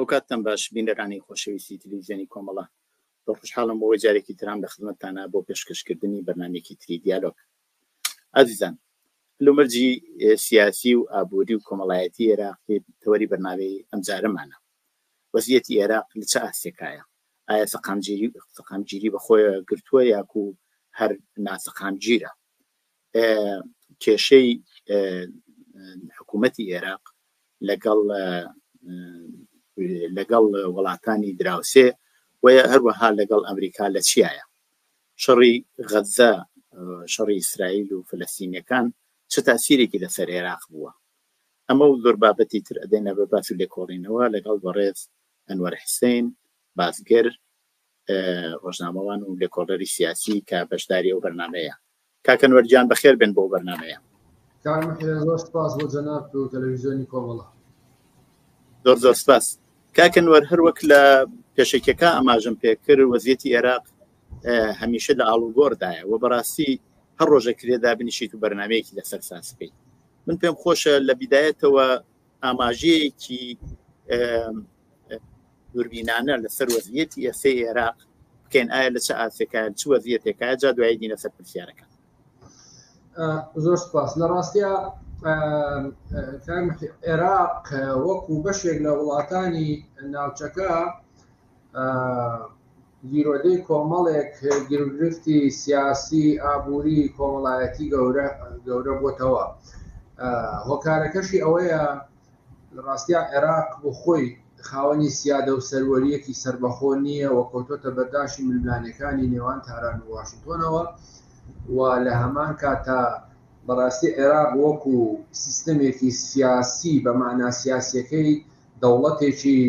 ئەو کاتتان باش بینەرانی خۆشەویستی تەلەڤیزیۆنی کۆمەڵە بە خوشحاڵم بۆ جارێکی ترام لە خزمەتتانە بۆ پێشکەشکردنی بەرنامەیەکی تری دیالۆگ. ئازیزان، لۆمەرجی سیاسی و ئابووری و کۆمەڵایەتی عێراقی تەوەری بەرنامەی ئەمجارەمانە. وەزعیەتی عێراق لە چه ئاستێکایە؟ ئایا سەقامگیری بەخۆیە گرتووە یاکو هەر ناسەقامگیرە؟ کێشەی حکوومەتی عێراق لەگەڵ وڵاتانی دراوسێ و هەروەها لەگەڵ ئەمریکا لە چیایە؟ شەڕی غەزە، شەڕی ئیسرائیل و فەلەستینیەکان چه تاسیرێکی لەسەر عێراق بووە؟ ئەمە و زۆر بابەتی تر ئەدەینە بە باس و لێکۆڵینەوە لەگەڵ بەڕێز ئەنوەر حسین بازگەر، ڕۆژنامەوان و لێکۆڵەری سیاسی کە بەشداری ئەو بەرنامەیە. کاک ئەنوەر گیان بەخێر بێن بۆ بەرنامەیە. زۆر سپاس بۆ جەناب و تەلەڤیزیۆنی کۆمەڵە. زۆر سپاس. کاک ئەنوەر، هەروەک لە پێشێکەکە ئەماژەم پێکرد وەزعیەتی عێراق هەمیشە لە ئاڵوگۆڕدایە و بەڕاستی هەر ڕۆژێک لێدا بنیشیت و بەرنامەیەکی لەسەر ساس بکەیت. من پێم خۆشە لە بیدایەتەوە ئاماژەیەکی دووربینانە لەسەر وەزعیەتی ئێستای عێراق بکەین. ئایا لە چه ئاستێکایە، چ وەزعیەتێکایە؟ جا دوایی دینە سەر پرسیارەکە. زۆر سپاس. لە ڕاستیە عێراق وەکو بەشێک لە وڵاتانی ناوچەکە گیرۆدەی کۆمەڵێک گرفتی سیاسی، ئابووری، کۆمەڵایەتی گەورە بۆتەوە. هۆکارەکەشی ئەوەیە لە ڕاستیە عێراق بۆ خۆی خاوەنی سیادە و سەروەریەکی سربەخۆ نییە و کەوتۆتە بەرداشتی ململانەکانی نێوان تاران و واشنتۆنەوە و لە هەمان کاتە بەڕاستی عێراق وەکو سیستەمێکی سیاسی بە معنای سیاسیەکەی دەوڵەتێکی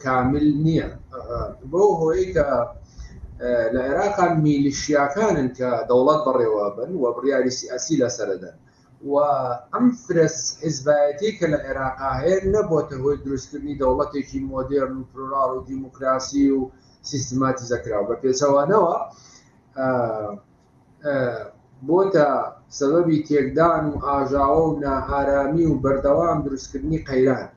کامل نییە. بۆ هۆی کە لە عێراقا میلیشیاکانن کە دەوڵەت بەڕێوە بن و بڕیاری سیاسی لەسەردەن و ئەم فرس حیزبایەتی کە لە عێراقا هەیە نەبووە هۆی دروستکردنی دەوڵەتێکی مۆدێرن و پلۆرال و دیموکراسی و سیستماتیزەکراوە. بە پێچەوانەوە بۆتە سەبەبی تێکدان و ئاژاوە و نائارامی و بەردەوام دروستکردنی قەیران.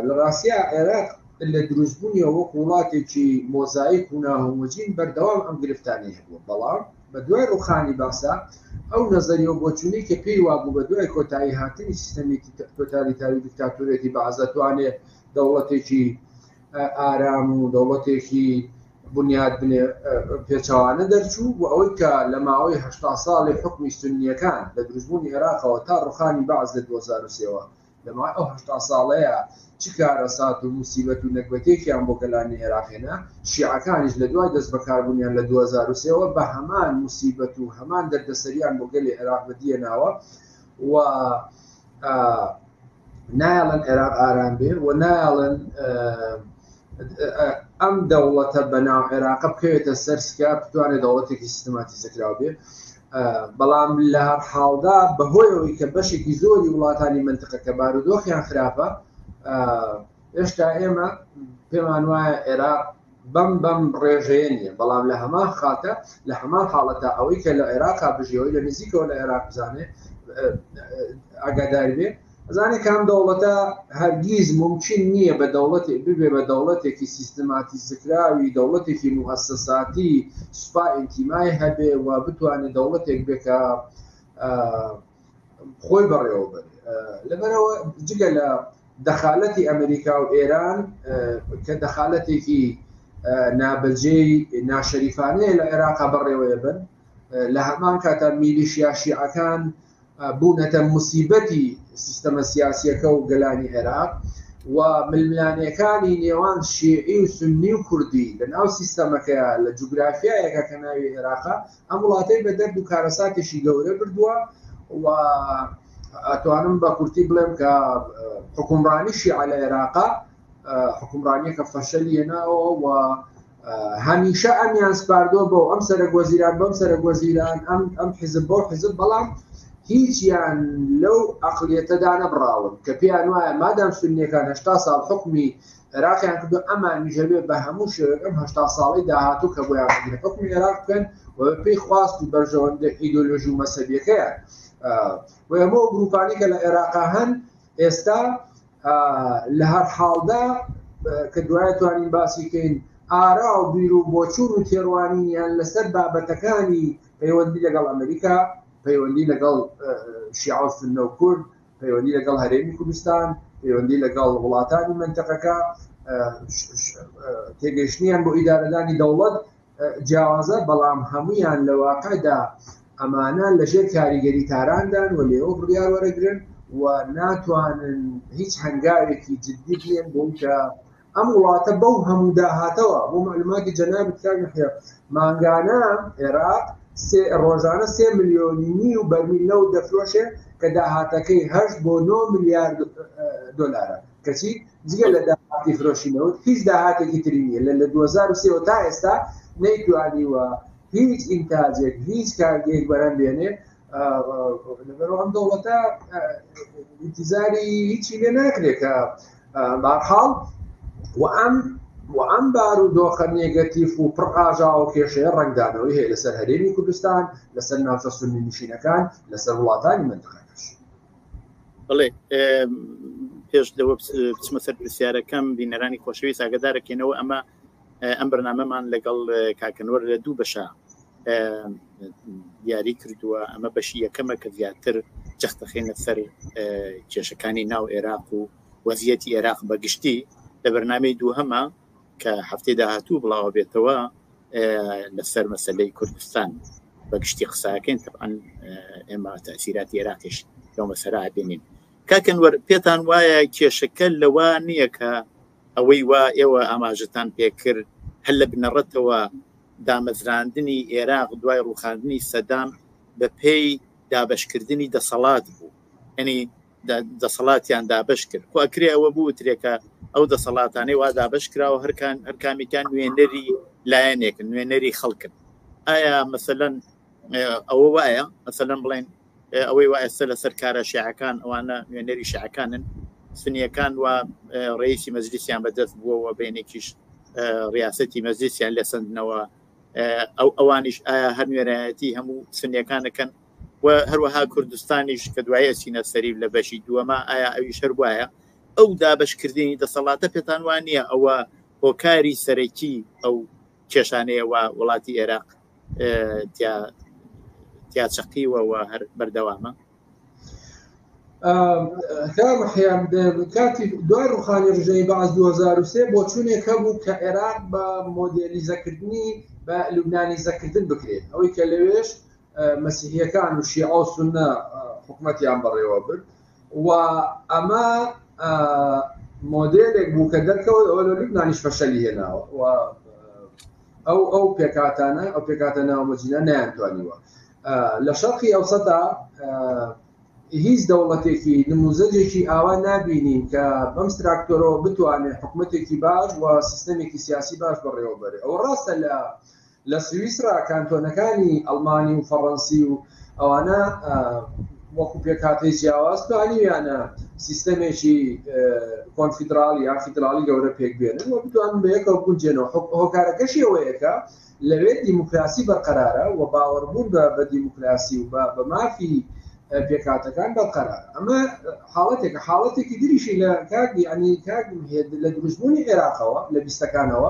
لە ڕاستیە عێراق لە دروستبوونیە وەک وڵاتێکی مۆزاییک و ناهۆمۆجین بەردەوام ئەم گرفتانەی هەبووە، بەڵام بە دوای ڕوخانی باسا ئەو نەزەریە بۆچوونی کە پێی وابوو بە دوای کۆتایی هاتنی سیستەمێکی تۆتالیتاری و دیکتاتۆرێتی بەعزەتوانێ دەوڵەتێکی ئارام و دەوڵەتێکی بنیاد بنێ پێچەوانە دەرچوو و ئەوەی کە لە ماوەی 80 ساڵی حکمی سونیەکان لە دروستبوونی عێراقەوە تا ڕوخانی بەعز لە 2003ەوە لەمای ئەو 80 ساڵەیە چ کارەسات و موسیبەت و نەکبەتێکیان بۆ گەلانی عێراقێنە، شیعەکانیش لە دوای دەست بەکاربوونیان لە 2003ەوە بە هەمان موسیبەت و هەمان دەردەسەریان بۆ گەلی عێراق بەدیێناوە و نایڵن عێراق ئارام بێ و نایڵن ئەم دەوڵەتە بەناو عێراق بکەوێتە سەر سکا بتوانێت دەوڵەتێکی سیستماتیزەکراو بێ. بەڵام لە هەر حاڵدا بەهۆیەوەی کە بەشێکی زۆری وڵاتانی منتقەکە بارودۆخیان خراپە، هێشتا ئێمە پێمان وایە عێراق بەم ڕێژەیە نییە. بەڵام لە هەمان خاتە لە هەمان حاڵەتە ئەوەی کە لە عێراقا بژێەوەی لە نزیکەوە لە عێراق بزانێ ئاگاداری بێ، ئەزانێ کام دەوڵەتە هەرگیز ممکن نییە بە دەوڵەتێک ببێ بە دەوڵەتێکی سیستماتیزەکراوی، دەوڵەتێکی موەسسەساتی سوپا ئینتیمای هەبێ و بتوانێت دەوڵەتێک بێ کە خۆی بەڕێوە بێ. لەبەرەوە جگە لە دەخالەتی ئەمریکا و ئێران کە دەخالەتێکی نابەجێی ناشەریفانەیە لە عێراقا بەڕێوەیە بن، لە هەمان کاتە میلیشیا شیعەکان بوونەتە موسیبەتی سیستەمە سیاسیەکە و گەلانی عێراق و ململانیەکانی نێوان شیعی و سونی و کوردی لە ناو سیستەمەکەیە لە جوگرافیایەکە کە ناوی عێراقا ئەم وڵاتەی بە دەرد و کارەساتێکی گەورە بردووە و ئەتوانم بە کورتی بڵێم کە حکومڕانی شیعە لە عێراقا حکومڕانیەکە فەشەلی هێناوە و هەمیشە ئەمیان سپاردۆ بۆ ئەم سەرۆکوەزیران بەم سەرۆکوەزیران ئەم حیزب بۆ حیزب، بەڵام هیچیان لەو عەقڵیەتەدا نەبڕاون کە پێیان وایە مادام سونیەکان 80 ساڵ حکمی عێراقیان کردو ئەمان میژەبێ بە هەموو شێوەیەک ئەم 80 ساڵی داهاتوو کە بۆیان حکمی عێراق بکەن و پێی خواست و بەرژەوەندە ئیدۆلۆژی و مەسەبیەکەیان. و ئەمە گروپانی کە لە عێراقا هەن ئێستا لە هەر حاڵدا کە دوای توانین باسی بکەین ئارا و بیر و بۆچوون و تێڕوانینیان لەسەر بابەتەکانی پەیوەندی لەگەڵ ئەمریکا، پەیوەندی لەگەڵ شیعە و سونە و کورد، پەیوەندی لەگەڵ هەرێمی کوردستان، پەیوەندی لەگەڵ وڵاتانی منتەقەکە، تێگەیشتنیان بۆ ئیدارەدانی دەوڵەت جیاوازە، بەڵام هەمویان لە واقعدا ئەمانە لەژێر کاریگەری تاراندان و لێەوە بڕیار وەرەگرن و ناتوانن هیچ هەنگاوێکی جدی بێن بۆ کە ئەم وڵاتە بەو هەموو داهاتەوە بۆ معلوماتی جەنابەت کاک محیا مانگانە عێراق ڕۆژانە 3 ملیۆنی و بەرمیل نەوت دەفرۆشێ کە داهاتەکەی 8 بۆ 9 میلیارد دۆلارە کەچی جگە لە داهاتی فرۆشینەوت هیچ داهاتێکی تری نییە لە 2023 تا ئێستا نەیتوانیوە هیچ ئینتاجێک هیچ کارگەیەک بەرەم بێنێ لەبەرەوە ئەم دەوڵەتە ئینتیزاری هیچی لێ ناکرێت کە بەرحاڵ و ئەم بارودۆخە نێگەتیف و پڕ ئاژاوە کێشەیە ڕنگدانەوەی هەیە لەسەر هەرێمی کوردستان، لەسەر ناوچە سونی نشینەکان، لەسەر وڵاتانی منتەقەکەش. بڵێ پێش لەوە بچمە سەر پرسیارەکەم بینەرانی خۆشەویست ئاگادارەکەینەوە ئەم بەرنامەمان لەگەڵ کاکەنوەر لە دوو بەشە دیاری کردووە. ئەمە بەشی یەکەمە کە زیاتر جەختەخێنە سەر کێشەکانی ناو عێراق و وەزیەتی عێراق بەگشتی. لە بەرنامەی دووهەمە کە هەفتەی داهاتوو بڵاوە بێتەوە لەسەر مەسەلەی کوردستان بەگشتی قساکەین. طبعاً ئێمە تەسیراتی عێراقیش لەو مەسەرە بینین. کاکەنوەر پێتان وایە کێشەکە لەوە نییە کە ئەوەی وا ئێوە ئاماژەتان پێکرد هەل لە بنەڕەتەوە دامەزراندنی عێراق دوای ڕووخاندنی سەدام بە پێی دابەشکردنی دەسەڵات بوو، ئەنی دەسەڵاتیان دابش کرد. خۆ ئەکرێ ئەوە بوو ترێکە ئەو دەسەڵاتانەی وا دابش کراوە هەرکامیان نوێنەری لایەنێکن، نوێنەری خەڵکن. ئایا مەسەلەن ئەوە وایە مەسەلەن بڵێن ئەوەی وایە لەسەر کارە شیعەکان ئەوانە نوێنەری شیعەکانن، سنیەکان و ڕئیسی مەجلیسیان بەدەست بووەوە بینێکیش ڕیاسەتی مەجلیسیان لەسەندنەوە، ئەوانیش ئایا هەر نوێنەتی هەموو سنیەکانەکەن و هەروەها کوردستانیش کە دوایە سینە سەریب لە بەشی دووەمە ئایا ئەویش هەر وایە ئەو دابشکردنی دەسەڵاتە پێتان وان نییە ئەوە هۆکاری سەرەکی ئەو کێشانەیە و وڵاتی عێراق تیاچەقیوەوە هەر بەردەوامە؟ کاتی دوای ڕووخانی ڕژەی باز 2023 بۆ چوونێک هەبوو کە عێراق بە مۆدێلیزەکردنی بە لوبنانیزەکردن بکرێت، ئەوەی کە لەوێش مەسیحیەکان و شیعە و سونە حکومەتیان بەڕێوە برد و ئەمە مۆدێلێک بوو کە دەرکەوت ئەوە لە لوبنانیش فەشەلی هێناوە و ئەو پێکاتە ناومەجینە نەیانتوانیوە. لە شەرقی ئەوسەدا هیچ دەوڵەتێکی نموزەجێکی ئاوا نابینین کە بەم ستراکتۆرەوە بتوانێت حکومەتێکی باش و سیستەمێکی سیاسی باش بەڕێوە بەرێ. ئەوە ڕاستە لە سویسرا کانتۆنەکانی ئەڵمانی و فەڕەنسی و ئەوانە وەکو پێکهاتەی جیاواز توانیویانە سیستەمێکی کۆنفیدرالی یا فیدرالی گەورە پێک بێنن و بتوانن بە یەکەوە بگونجێنەوە. هۆکارەکەشی ئەوەیە کە لەوێ دیموکراسی بەرقەرارە و باوەڕبوون بە دیموکراسی و بە مافی پێکاتەکان بەرقەرار. ئەمە حاڵەتێکی دریشی لە کاگی ئەنی کاگ لە دروستبوونی عێراقەوە لە بیستەکانەوە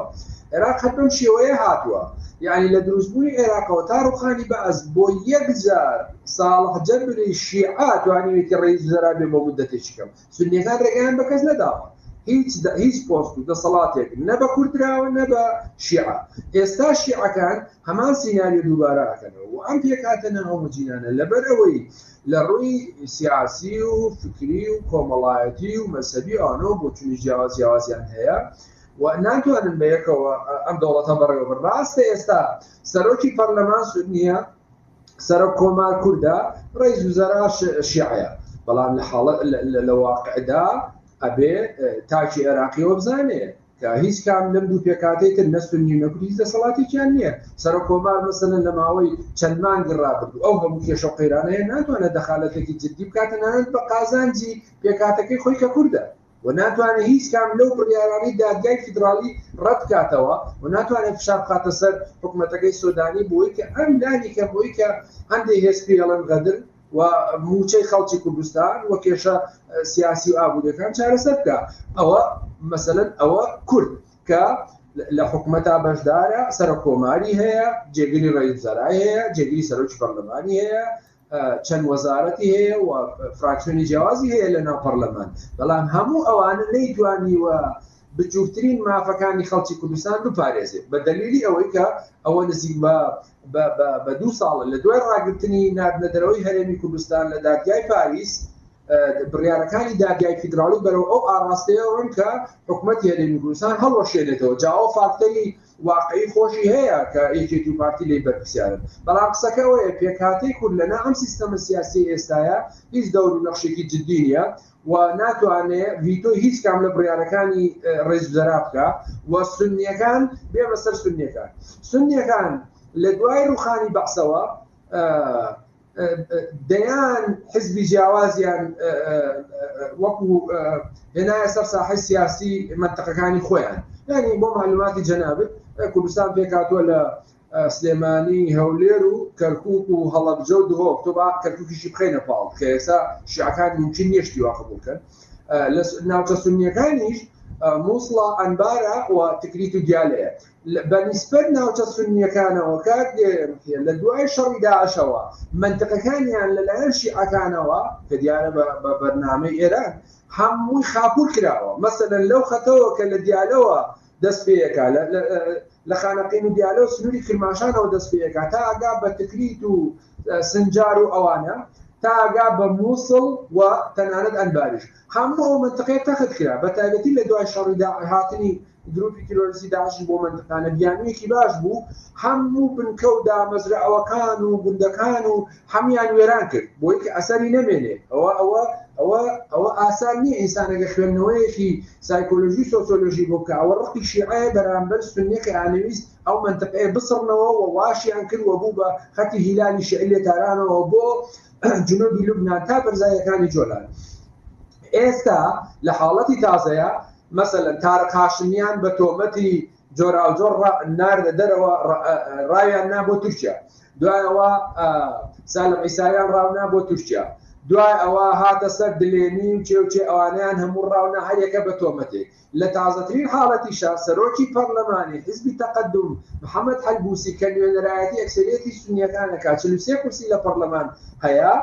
عێراق هەتم شێوەیە هاتووە، یعنی لە دروستبوونی عێراقەوە تا ڕووخانی بەعز بۆ 1000 ساڵح جەبری شیعە توانیوێتی ڕئیس وزەرا بێ بۆ مودەتێکی کەم. سونیەکان ڕێگەیان بە کەس نەداوە، هیچ پۆست و دەسەڵاتێک نە بە کوردراوە نە بە شیعە. ئێستا شیعەکان هەمان سیناریۆ دووبارە ئەکەنەوە و ئەم پێکاتە ناومەجینانە لەبەر ئەوەی لە ڕووی سیاسی و فکری و کۆمەڵایەتی و مەسەبی ئەوانەوە بۆ چوونی جیاوازیان هەیە و ناتوانن بە یەکەوە ئەم دەوڵەتە بەڕێوە بن. ڕاستە ئێستا سەرۆکی پەرلەمان سونیە، سەرۆک کۆمار کووردە، ڕئیس وزەرا شیعەیە، بەڵام لە واقعدا ئەبێ تاکی عێراقیەوە بزانێ کە هیچ کام لەم دوو پێکاتەی تر نە سونی نە کوردی دەسەڵاتێکیان نییە. سەرۆک کۆمار مەسەلەن لە ماوەی چەند مانگی ڕابردوو ئەو هەموو کێشە و قەیرانەیە ناتوانێت دەخالەتێکی جدی بکاتە نانەت بە قازانجی پێکاتەکەی خۆی کە کووردە و ناتوانێت هیچ کام لەو بڕیارانەی دادگای فیدرالی ڕەت بکاتەوە و ناتوانێت فشار بخاتە سەر حکوومەتەکەی سۆدانی بۆی کە ئەم لانی کە بۆی کە هەندێک هێزپی ئەڵەن غەدر و موچەی خەڵکی کوردستان و کێشە سیاسی و ئابوووریەکان چارەسەر بکە. ئەوە مەسەلەن ئەوە کورد کە لە حکوومەتا بەشدارە، سەرۆکۆماری هەیە، جێگیری ڕێوزەرای هەیە، جێگیری سەرۆکی پەرلەمانی هەیە، چەند وەزارەتی هەیە و فراکسیۆنی جیاوازی هەیە لە ناو پەرلەمان. بەڵام هەموو ئەوانە نەیتوانیوە بجووترین مافەکانی خەڵکی کوردستان بپارێزێت بە دەلیلی ئەوەی کە ئەوە نزیک بە 2 ساڵە لە دوای ڕاگررتنی نادنەدەرەوەی هەرێمی کوردستان لە دادگای پاریس بڕیارەکانی دادگای فیدراڵی بەرەو ئەو ئاڕاستەیەوەن کە حکوومەتی هەرێمی کوردستان هەڵوەشێنێتەوە. جاوە فاکتەری واقعی خۆشی هەیە کە ئیکێتی و پارتی لێی بەرپرسیارن. بەڵام قسەکە ئەوەیە پێکهاتەی کورد لەنا ئەم سیستەمە سیاسی ئێستایە هیچ دەور و نەخشێکی جددی نیە و ناتوانێت ڤیتۆی هیچ کام لە بڕیارەکانی ڕێزوزەرا بکە و سونیەکان بێمە سەر سونیەکان. سونیەکان لە دوای ڕوخانی بەعسەوە دەیان حزبی جیاوازیان وەکو هێنایە سەر ساحەی سیاسی منتەقەکانی خۆیان. یعنی بۆ معلوماتی جەنابت کوردستان پێکاتوە لە سلێمانی، هەولێر و کەرکووک و هەڵەبجە و دهۆک تۆ کەرکووکیشی بخەینە پاڵ کە ئێستا شیعەکان ممکن نیشتی واقبول بکەن. لە ناوچە سونیەکانیش مووسڵە، ئەنبارە و تکریت و دیالەیە. بەنسبەت ناوچە سونیەکانەوە کات لە دوای شەڕی داعشەوە منتەقەکانیان لەلایەن شیعەکانەوە کە دیارە بە بەرنامەی ئێران هەمووی خاپور کراوە. مەسەلەن لەو خەتەوە کە لە دیالەوە دەست پێیەکە لە خانەقین و دیالە و سنووری کرماشانەوە دەست پێیەکە تا ئاگا بە تکریت و سنجار و ئەوانە تا ئاگا بە مووسڵ و تەنانەت ئەنباریش هەموو ئەو منتەقەیە تەخت کرا بە تایبەتی لە دوای شەڕی هاتنی گروپی تیرۆریستی داعشی بۆ منتەقانە بیانوویەکی باش بوو. هەموو بنکە و دامەزرعەوەکان و گوندەکان و هەمیان وێران کرد بۆی کە ئەسەری نەمێنێ. ئەوە ئاسان نییە ئینسانەکە خوێندنەوەیەکی سایکۆلۆژی سۆسیۆلۆژی بۆ بکە. ئەوە ڕقی شیعەیە بەرامبەر سونیەکە ئانەویست ئەو منتەقەیە بسڕنەوە و واشیان کردوە بوو بە خەتی هیلالی شیعی لێتارانەوە بۆ جنوبی لوبنان تا بەرزایەکانی جۆلان. ئێستا لە حاڵەتی تازەیە مەسەلەن تارق هاشمیان بە تۆمەتی جۆراوجۆر ناردە دەرەوە ڕاویان نا بۆ تورکیا، دوایەوە سالم عیسایان ڕاونا بۆ تورکیا، دوای ئەوە هاتە سەر دلێنی و چێوچێ ئەوانیان هەموو ڕاونا هەریەکە بە تۆمەتێک. لە تازەترین حاڵەتیشا سەرۆکی پەرلەمانی حیزبی تەقەدم محەممەد حەلبوسی کە نوێنەرایەتی ئەکسەریەتی سونیەکانەکە 43 کورسی لە پەرلەمان هەیە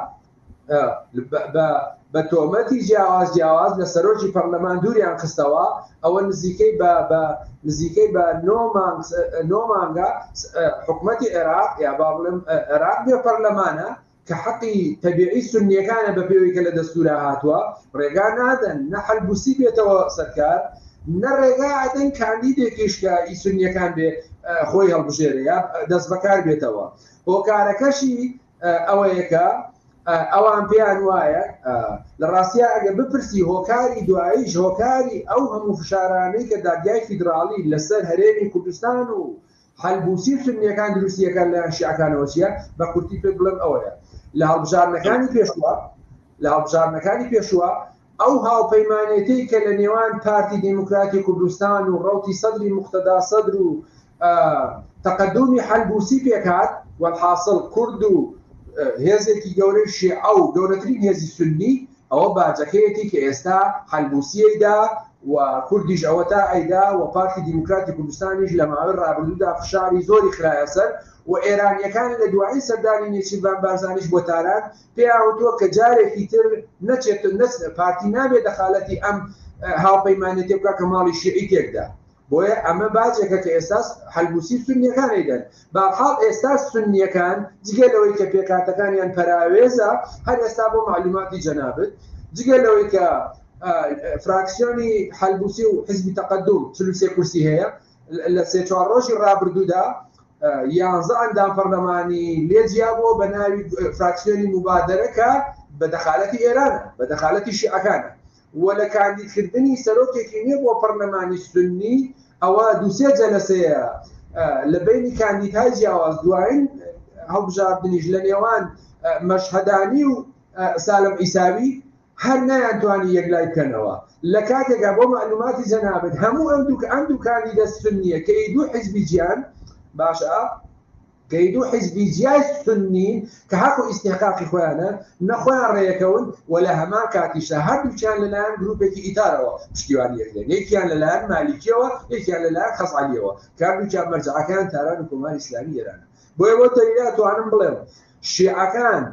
بە تۆمەتی جیاواز لە سەرۆکی پەرلەمان دووریان خستەوە. ئەوە نزیکەی بە 9 مانگە حکوومەتی عێراق یا با بڵێم عێراق بێ پەرلەمانە کە حەقی تەبیعی سونیەکانە بە پێوەی کە لە دەستورە هاتووە ڕێگا نادەن نە حەلبوسی بێتەوە سەرکار نە ڕێگا ئەدەن کاندیدێکیش کە سونیەکان بێ خۆی هەڵبژێرە یا دەست بەکار بێتەوە. هۆکارەکەشی ئەوەیەکە ئەوان پێیان وایە لە ڕاستیا ئەگە بپرسی هۆکاری دواییش هۆکاری ئەو هەموو فشارانەی کە دادگای فیدراڵی لەسەر هەرێمی کوردستان و حەلبوسی سونیەکان دروستیەکان لەیان شیعەکانەوە چیە بە کورتی پێ بڵێم ئەوەیە لە هەڵبژارنەکانی پێشووە ئەو هاوپەیمانێتی کە لە نێوان پارتی دیموکراتی کوردستان و ڕەوتی سەدری موقتەدا سەدر و تەقەدومی حەلبوسی پێکات وەڵحاصڵ کورد و هێزێکی گەورەی شیعە و گەورەترین هێزی سونی ئەوە باجەکەیەتی کە ئێستا حەلبوسیەیدا و کوردیش ئەوە تا ئەیدا و پارتی دیموکراتی کوردستانیش لە ماوەی ڕابردوودا فشاری زۆری خرایە سەر و ئێرانیەکان لە دوایی سەردانی نێچیروان بارزانیش بۆ تاران پێیاوتووە کە جارێکی تر نەچێت پارتی نابێت دەخالەتی ئەم هاوپەیمانێتی بکە کە ماڵی شیعی تێکدا. بۆیە ئەمە باجێکە کە ئێستا حەلبوسی سونیەکان ئەیدەن. بەڵحاڵ ئێستا سونیەکان جگەلەوەی کە پێکاتەکانیان پەراوێزە هەر ئێستا بۆ معلوماتی جەنابەت جگەلەوەی کە فراکسیۆنی حەلبوسی و حیزبی تەقەدم 43 کورسی هەیە لە 3-4 ڕۆژی ڕابردوودا 11 ئەندام پەرلەمانی لێجیابووە بە ناوی فراکسیۆنی مبادرەکە بە دەخالەتی ئێرانە بە دەخالەتی شیعەکانە و لە کاندیدکردنی سەرۆکێکی نییە بۆ پەرلەمانی سونی ئەوە 2-3 جەلسەیە لە بینی کاندیدهای جیاواز دوایین هەڵبژاردنیش لە نێوان مەشهەدانی و سالم عیساوی هەر نەیانتوانی یەکلای بکەنەوە. لە کاتێکا بۆ معلوماتی جەنابەت هەموو ئەم دوو کاندیدە سونیە کە دوو حیزبی جیان باشە كيدو حزبي جياي سنين كهاكو استحقاقي خويانا نخوان ريكون ولا هما كاتيشا هادو كان للان جروبيكي إطاروا بشتيواني يكدن يكيان للان مالكيوا يكيان للان خاص عليوا كانوا كان مرجع كان تاران الحكومة الإسلامية رانا بوي دليلات وعنم بلين الشيعة كان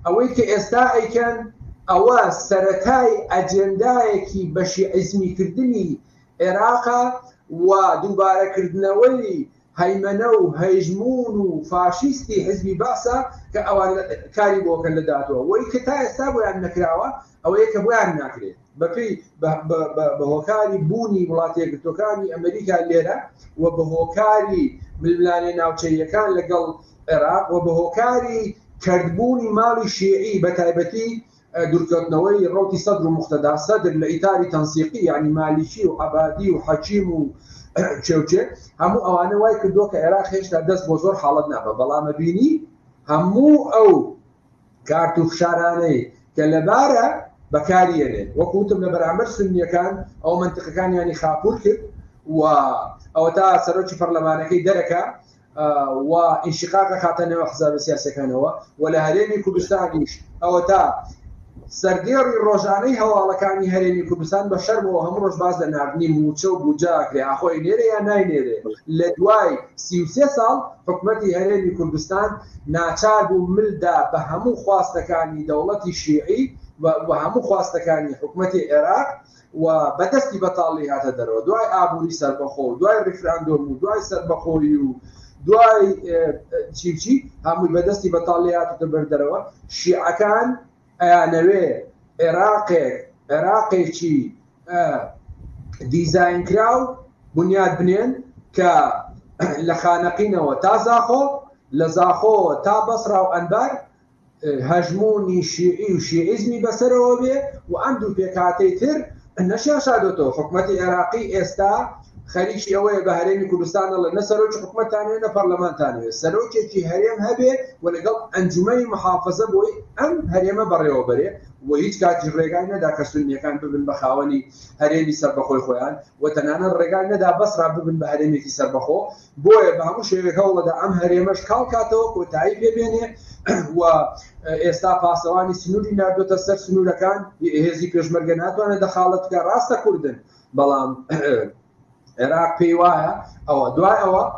أويك إستاء كان أوا سرتاي أجندايكي بشيعزمي كردني عراقا ودوبارة كردنوي هيمنو هيجمون فاشيستي حزبي باسا كأوان كاري بوكن لداتوا ويكتا يستابوا عن نكراوا أو يكبوا عن ناكري بفي بهوكاري بوني ولاتي قلتوكاني أمريكا الليلة وبهوكاري بالبلانين أو كان لقل عراق وبهوكاري كردبوني مالي شيعي بتايبتي دوركتنوي روتي صدر مقتدى صدر لإطار تنسيقي يعني ماليشي وعبادي وحكيم وشوشي همو أواني واي كدوك عراق هشتا دست بوزور حالتنا بلا مبيني همو أو كارتو فشاراني كاللبارة بكارياني وكنتم لبرامج سنية كان أو منطقة كان يعني خابورك أو تا سروتش فرلمانكي دركا وانشقاق خاطرنا وحزاب السياسة كان هو ولا هريمي كردستانيش أو تا سرديري روجاني هو كان هريمي كردستان بشرب وهم روج باز لنعرفني موتشو بوجاك لأخوي نيري يا ناي نيري لدواي 33 سال حكمتي هريمي كردستان ناچار ملدا بهمو خواستكاني دولتي الشيعي وهمو خواستكاني حكمتي العراق وبدستي بطالي هذا درو دواي ابوري سربخو دواي ريفراندوم دواي سربخويو دواي شيء هم بدستي بطاليات تبردروا الشيعة كان نوي عراقي شيء ديزاين كراو بنياد بنين ك لخانقين وتازاخو لزاخو تابصرا وانبار هجموني شيعي وشيعيزمي بسروا به وعنده بيكاتيتر النشا شادوتو حكمتي عراقي استا خليشي اوي بهريمي كردستان الله نسروج حكومه ثانيه برلمان ثانيه سروج شي هريم هبه ولا قال انجمي محافظه بوي ام هريمه بريو بري وهيج كات ريغانا دا كسنيه كان ببن بخاوني هريمي سربخو خويان وتنانا ريغانا دا بصرا ببن بهريمي في سربخو بوي بهمو شي هو دا ام هريمش كالكاتو وتعيب بينه و استا فاسواني سنودي نادو تسر سنودا كان هزي بيشمرغنات وانا دخلت كراستا كردن بلام عراق بيوايا او دواي او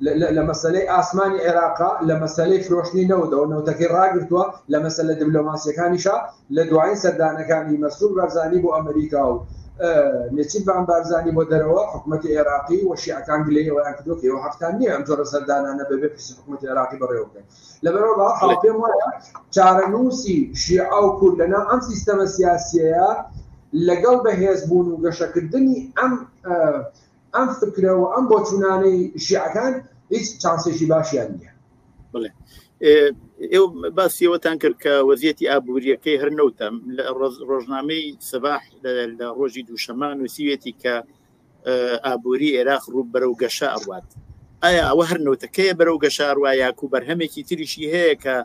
لمساله اسماني عراق لمساله فروشني نودو انه تكي راقرتوا لمساله دبلوماسيه كانيشا لدواين سردانه كان مسؤول برزاني بو امريكا نتيب عن برزاني بو دروا حكومه العراقي والشيعة كان قليه وياكدوكي وحفتاني ام جور سردانه انا ببيكس حكومه العراقي بريوك لبرو با حاطين ولا چارنوسي شيعة كلنا ام سيستم السياسيه لقل بهيز بونو قشكردني ام فكره وام بوچوناني الشيعة كان هیچ چانسێکی باشیان نییە. بڵێ ئێوە باسیەوەتان کرد کە وەزیەتی ئابووریەکەی هەرنەوتە لە ڕۆژنامەی سەباح لە ڕۆژی دووشەمە نووسیوێتی کە ئابووری عێراق ڕوو بەرەو گەشە ئەڕوات. ئایا ئەوە هەرنەوتەکەیە بەرەو گەشە ئەڕوا یاکو بەرهەمێکی تریشی هەیە کە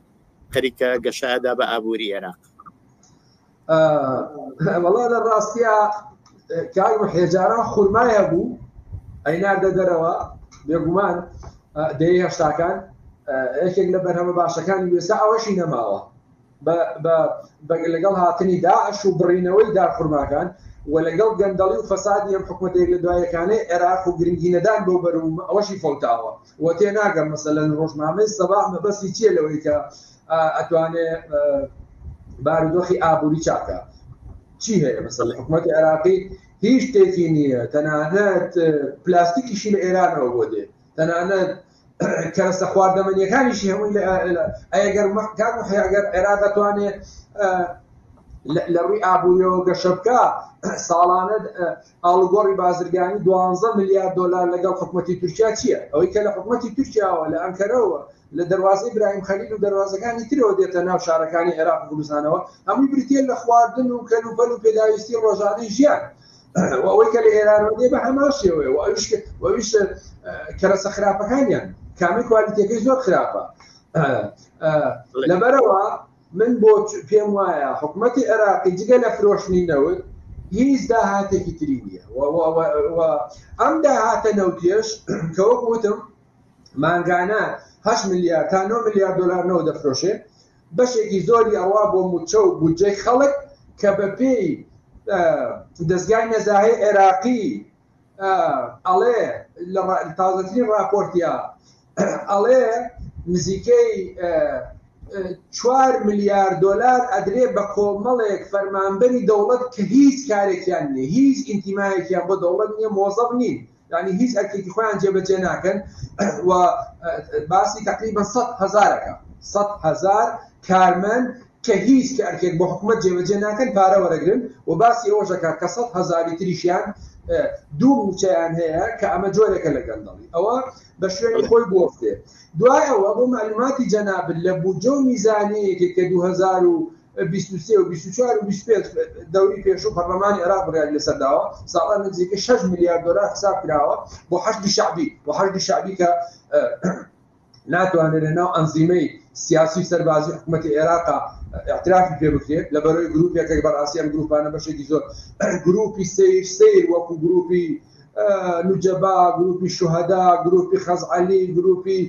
خەریکە گەشەدا بە ئابووری عێراق؟ والله لە ڕاستیە کاک محێجاران خورمایە بوو ئەیناردە دەرەوە بێگومان دەی هەشتاکان یەکێک لە بەرهەمە باشەکانی وێستا ئەوەشی نەماوە لەگەڵ هاتنی داعش و بڕینەوەی دارخورماکان و لەگەڵ گەندەڵی و فەسادی ئەم حکومەتێک لە دوایەکانەی عێراق و گرنگینەدان بۆ بەروم ئەوەشی فەوتاوە و تێناگەم مەسەلەن ڕۆژنامەی سەباح مەبەستی چییە لەوەی کە ئەتوانێت بارودۆخی ئابووری چاکە چی هەیە مەسەلەن حکومەتی عێراقی هیچ شتێکی نییە تەنانەت پلاستیکیشی لە ئێرانەوە بۆ دێت تەنانەت کەرەستە خواردەمەنیەکانیشی هەمووی ئەگەر عێراق دەتوانێت لە ڕووی ئابووریەوە گەشە بکە ساڵانە ئاڵوگۆڕی بازرگانی 12 ملیارد دلار لەگەڵ حکومەتی تورکیا چییە؟ ئەوەی کە لە حکومەتی تورکیاوە لە ئەنکەرەوە لە دەواازەی براهیم خەلیل و دەواازەکانی ترەوە دێتە ناو شارەکانی عێراق و کوردستانەوە هەمووی بریتێ لە خواردن و کەلوپەل و پێداویستی ڕۆژانەی ژیان ئەوەی کە لە ئێرانەوە دێ بە هەمان شێوەیە ئەویش کەرەسە خراپەکانیان کامی کوالیتیەکەی زۆر خراپە لەبەرەوە من بۆ پێم وایە حکومەتی عێراقی جگە لە فرۆشتنی نەوت هیچ داهاتێکی تری نییە ئەم داهاتە نەوتێش کە وەک وتم مانگانە 8 میلیارد تا 9 میلیارد دلارەوە دەفرۆشێ بەشێکی زۆری ئەوە بۆ موچە و بودجەی خەڵک کە بە پێی دەستگای نەزاهی عێراقی ئەڵێ لە تازەترین راپۆرتیا ئەڵێ نزیکەی 4 میلیارد دلار ئەدرێ بە کۆمەڵێک فەرمانبەری دەوڵەت کە هیچ کارێکیان نیە هیچ ئینتیمایەکیان بۆ دەوڵەت نییە مۆزەف نین یعنی هیچ ئەرکێکی خۆیان جێبەجێ ناکەن و باسی تقریبا 100,000ەکە 100,000 کارمەند کە هیچ کە ئەرکێک بۆ حکومەت جێبەجێ ناکەن پارە وەرەگرن و باسی ئەوەشەکە کە 100,000 تریشیان دوو موچەیان هەیە کە ئەمە جۆرێکە لە گەندەڵی ئەوە بە شوێنی خۆی بۆفتێ دوای ئەوە بۆ معلوماتی جەنابن لە بودجە و میزانەیەکی کە 2023 و 24 و 25 دەوری پێشوو پەرلەمانی عێراق بڕیاری لەسەرداوە ساڵان نزیکە 6 میلیارد دلار حساب کراوە بۆ حەشدی شعبی کە ناتوانێت لەناو ئەنزیمەی سیاسی سەربازی حکوومەتی عێراقا اعترافی پێ بکرێت لە بەرەوەی گروپێکە بەڕاستی ئەم گروپانە بەشێکی زۆر گروپی سیر وەکو گروپی نوجەبا گروپی شوهەدا گروپی خەزعەلی گروپی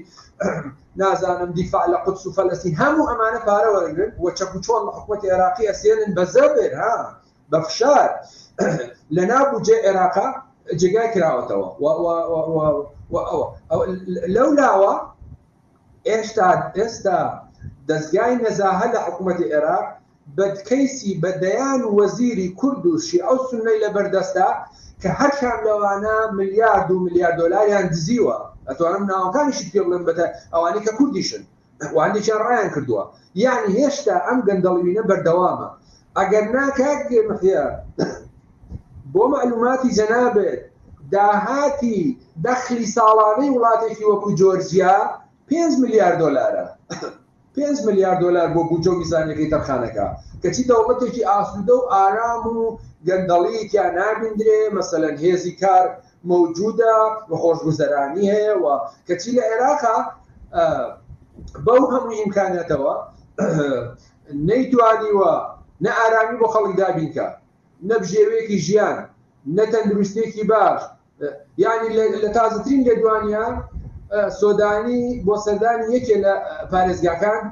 نازانم دیفاع لە قودس و فەلەستین هەموو ئەمانە پارە وەرەگرن و چەک و چۆڵ لە حکوومەتی عێراقی ئەسێنن بە زەبر بە فشار لەناو بودجێ عێراقا جێگای کراوەتەوە لەولاوە ئێستا دەستگای نەزاهە لە حکوومەتی عێراق بەدکەیسی بەدەیان وەزیری کورد و شیعە و سوننەی لەبەردەستە کە هەرشان لەوانە میلیارد و میلیارد دۆلاریان دزیوە ئەتوانم ناوەکانیشت پێ بڵێن بەتە ئەوانەی کە کوردیشن وانێکیان ڕایان کردووە یعنی هێشتا ئەم گەندەڵوینە بەردەوامە ئەگەر ناکات گێمەخیار بۆ معلوماتی جەنابێت داهاتی دەخلی ساڵانەی وڵاتێکی وەکو جۆرجیا 5 میلیارد دلارە 5 میلیارد دلار بۆ بودجە و میزانەکەی تەرخانەکە کەچی دەوڵەتێکی ئاسوودە و ئارام و گەندەڵیەکیان نابیندرێ مەسەلەن هێزی کار موجودە و خۆشگوزەرانی هەیە و کەچی لە عێراقا بەو هەموو ئیمکانەتەوە نەیتوانیوە نە ئارامی بۆ خەڵک دابینکە نە بژێوەیەکی ژیان نە تەندروستێکی باش یعنی لە تازەترین لێدوانیە سۆدانی بۆ سەردانی یەکێ لە پارێزگاکان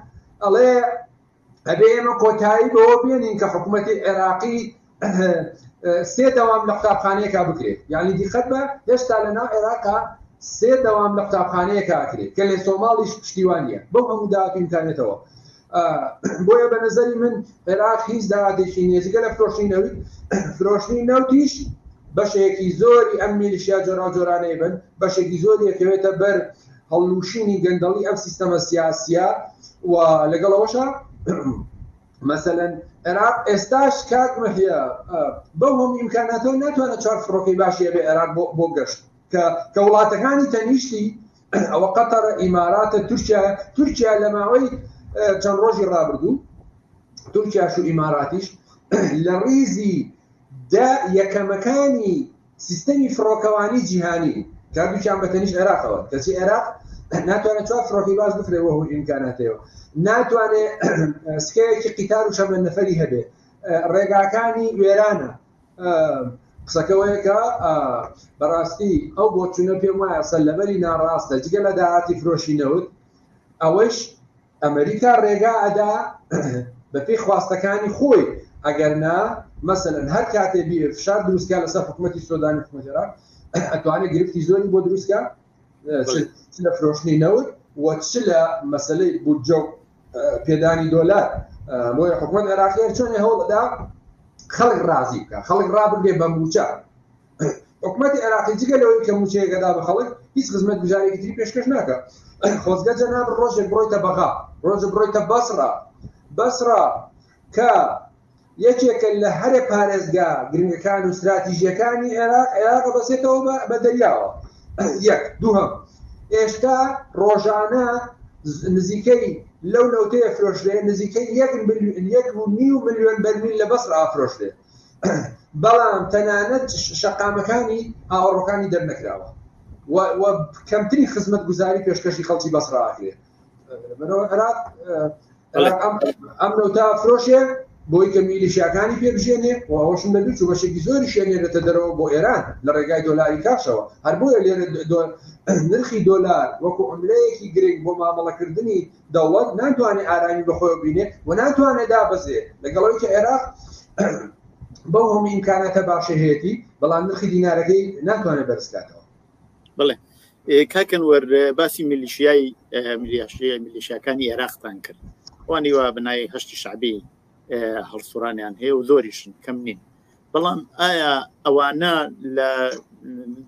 ئەڵێ ئەبێ ئێمە کۆتایی بەوە بێنین کە حکوومەتی عێراقی 3 دەوام لە قوتابخانەیەکا بکرێت یعنی دیقەت بە هێشتا لەناو عێراقا 3 دەوام لە قوتابخانەیەکا ئەکرێت کە لە سۆماڵیش پشتیوانیە بەو هەموو داهات ئیمکانێتەوە بۆیە بە نەزەری من عێراق هیچ داهاتێکی نییە جگە لە فرۆشتنی نەوتیش بەشێکی زۆری ئەم میلیشیا جۆرانەی بن بەشێکی زۆری ئەکەوێتە بەر هەڵوشینی گەندەڵی ئەم سیستەمە سیاسیە و لەگەڵەوەشە مەسەلەن عێراق ئێستاش کاتمەهەیە بەو هەموو ئیمکاناتەوە ناتوانێت چوار فڕۆکەی باشیە بێ عێراق بۆ گەشت کە وڵاتەکانی تەنیشتی ئەوە قەتەرە ئیماراتە تورکیا لە ماوەی چەند ڕۆژی ڕابردوو تورکیاش و ئیماراتیش لە ڕیزی یەکەمەکانی سیستەمی فڕۆکەوانی جیهانی کاردووکیان بەتەنیش عێراقەوە کەچی عێراق ناتوانێت چوار فڕۆکی باش بکرێەوە هەموو ئیمکاناتەوە ناتوانێت سکەیەکی قیتار و شەمە نەفەری هەبێ ڕێگاکانی وێرانە قسەکەوەیەکە بەڕاستی ئەو بۆ چونە پێم وایە سەلەبەری ناڕاستە جگە لە داهاتی فرۆشینەوت ئەوەش ئەمریکا ڕێگا ئەدا بە پێی خواستەکانی خۆی ئەگەرنا مەسەلەن هەر کاتێ بێ فشار دروستکە لەسەر حکوومەتی سۆدانی حکوومەتی عێراق ئەتوانێت گرفتی زۆری بۆ دروستکە چ لە فرۆشتنی نەوت و چ لە مەسەلەی بودجە و پێدانی دۆلار بۆیە حکوومەت عێراقی چۆنێ هەوڵەدا خەڵک ڕازی بکە خەڵک ڕابردێ بە موچە حکوومەتی عێراقی جگە لەوەی کە موچەیەکەدا بە خەڵک هیچ خزمەت گوزارێکی تری پێشکەش ناکە خۆزگە جەناب ڕۆژێک بڕۆیتە بەغا ڕۆژێک بڕۆیتە بەسرا کە یەکێکە لە هەرێ پارێزگا گرنگەکان و استراتیژیەکانی عێراق بەسێتەوە بە دەریاوە یەک دووهەم ئێشتا ڕۆژانە نزیکەی لەو نەوتەیە فرۆشتێ نزیکەی 1.5 ملیۆن بەرمیل لە بەسر ئافرۆشتێ بەڵام تەنانەت شەقامەکانی ئاوەڕۆکانی دەرنەکراوە و کەمتری خزمەت گوزاری پێشکەشی خەڵکی بەسڕاکرێت بەرەوە عێراق ئەم نەوتە فرۆشێ بۆی کە میلیشیاکانی پێبژێنێ و ئەوەشم دەبێت چوو بەشێکی زۆری شوێنێرێتە دەرەوە بۆ ئێران لە ڕێگای دۆلاری کاشەوە هەر بۆیە لێرە نرخی دۆلار وەکو عملەیەکی گرنگ بۆ مامەڵەکردنی دەوڵەت ناتوانێت ئارامی بەخۆی بینێ و ناتوانێت دابەزێ لەگەڵەوەی کە عێراق بەو هەموو ئیمکاناتە باشەهێتی بەڵام نرخی دینارەکەی ناتوانێت بەرزکاتەوە. بڵێ کاکەن وەر باسی میلیشیاکانی عێراقتان کرد وانی وا بنای هەشتی شعبی هەڵسوڕانیان هەیە و زۆریشن کەم نین بەڵام ئایا ئەوانە لە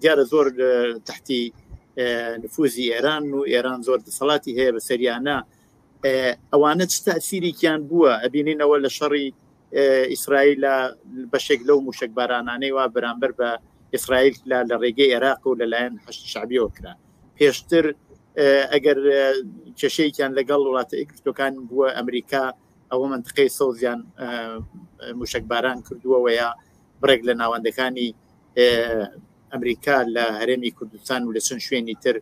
دیارە زۆر تحتی نفوزی ئێران و ئێران زۆر دەسەڵاتی هەیە بە سەریانە ئەوانە چ تەسیریکیان بووە ئەبینینەوە لە شەڕی ئیسرائیل بەشێک لەو موشک بارانانەی وا بەرامبەر بە ئیسرائیل لە ڕێگەی عێراق و لەلایەن هەشتی شعبیەوە کرا پێشتر ئەگەر کێشەیەکیان لەگەڵ وڵاتە یەکگرتوەکان بووە ئەمریکا ئەوە منطقەی سەوزیان موشکباران کردووە یا بڕێک لە ناوەندەکانی ئەمریکا لە هەرێمی کوردستان و لە چەند شوێنی تر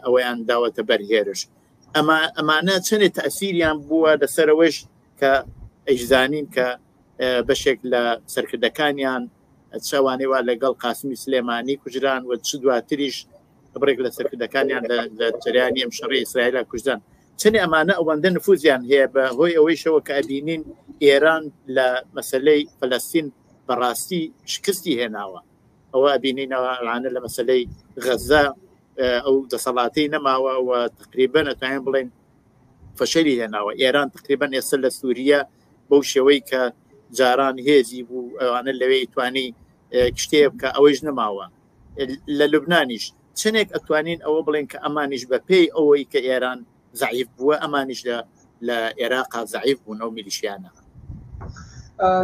ئەوەیان داوەتە بەرهێرش ئەمانە چەندێک تەسیریان بووە لەسەرەوەش کە ئەیزانین کە بەشێک لە سەرکردەکانیان چاوانەی وا لەگەڵ قاسمی سلێمانی کوژران و چ دواتریش بڕێک لە سەرکردەکانیان لە جریانی ئەم شەڕی ئیسرائیل کوژدان چەندی ئەمانە ئەوەندە نفوزیان هەیە بە هۆی ئەوەیشەوە کە ئەبینین ئێران لە مەسلەی فەلەستین بەڕاستی شکستی هێناوە ئەوە ئەبینینەوەڵانە لە مەسلەی غەزە ئەو دەسەڵاتی نەماوە و تقریبا ئەتوانین بڵێن فەشەری هێناوە ئێران تقریبا ئێستا لە سووریە بەو شێوەی کە جاران هێزی بوو ئەوانە لەوەی توانی کشتەیە بکە ئەوەیش نەماوە لە لوبنانیش چنێک ئەتوانین ئەوە بڵێن کە ئەمانیش بە پێی ئەوەی کە ئێران زعیف بووە ئەمانیش لە عێراقا زعیف بوون ئەو میلیشیانە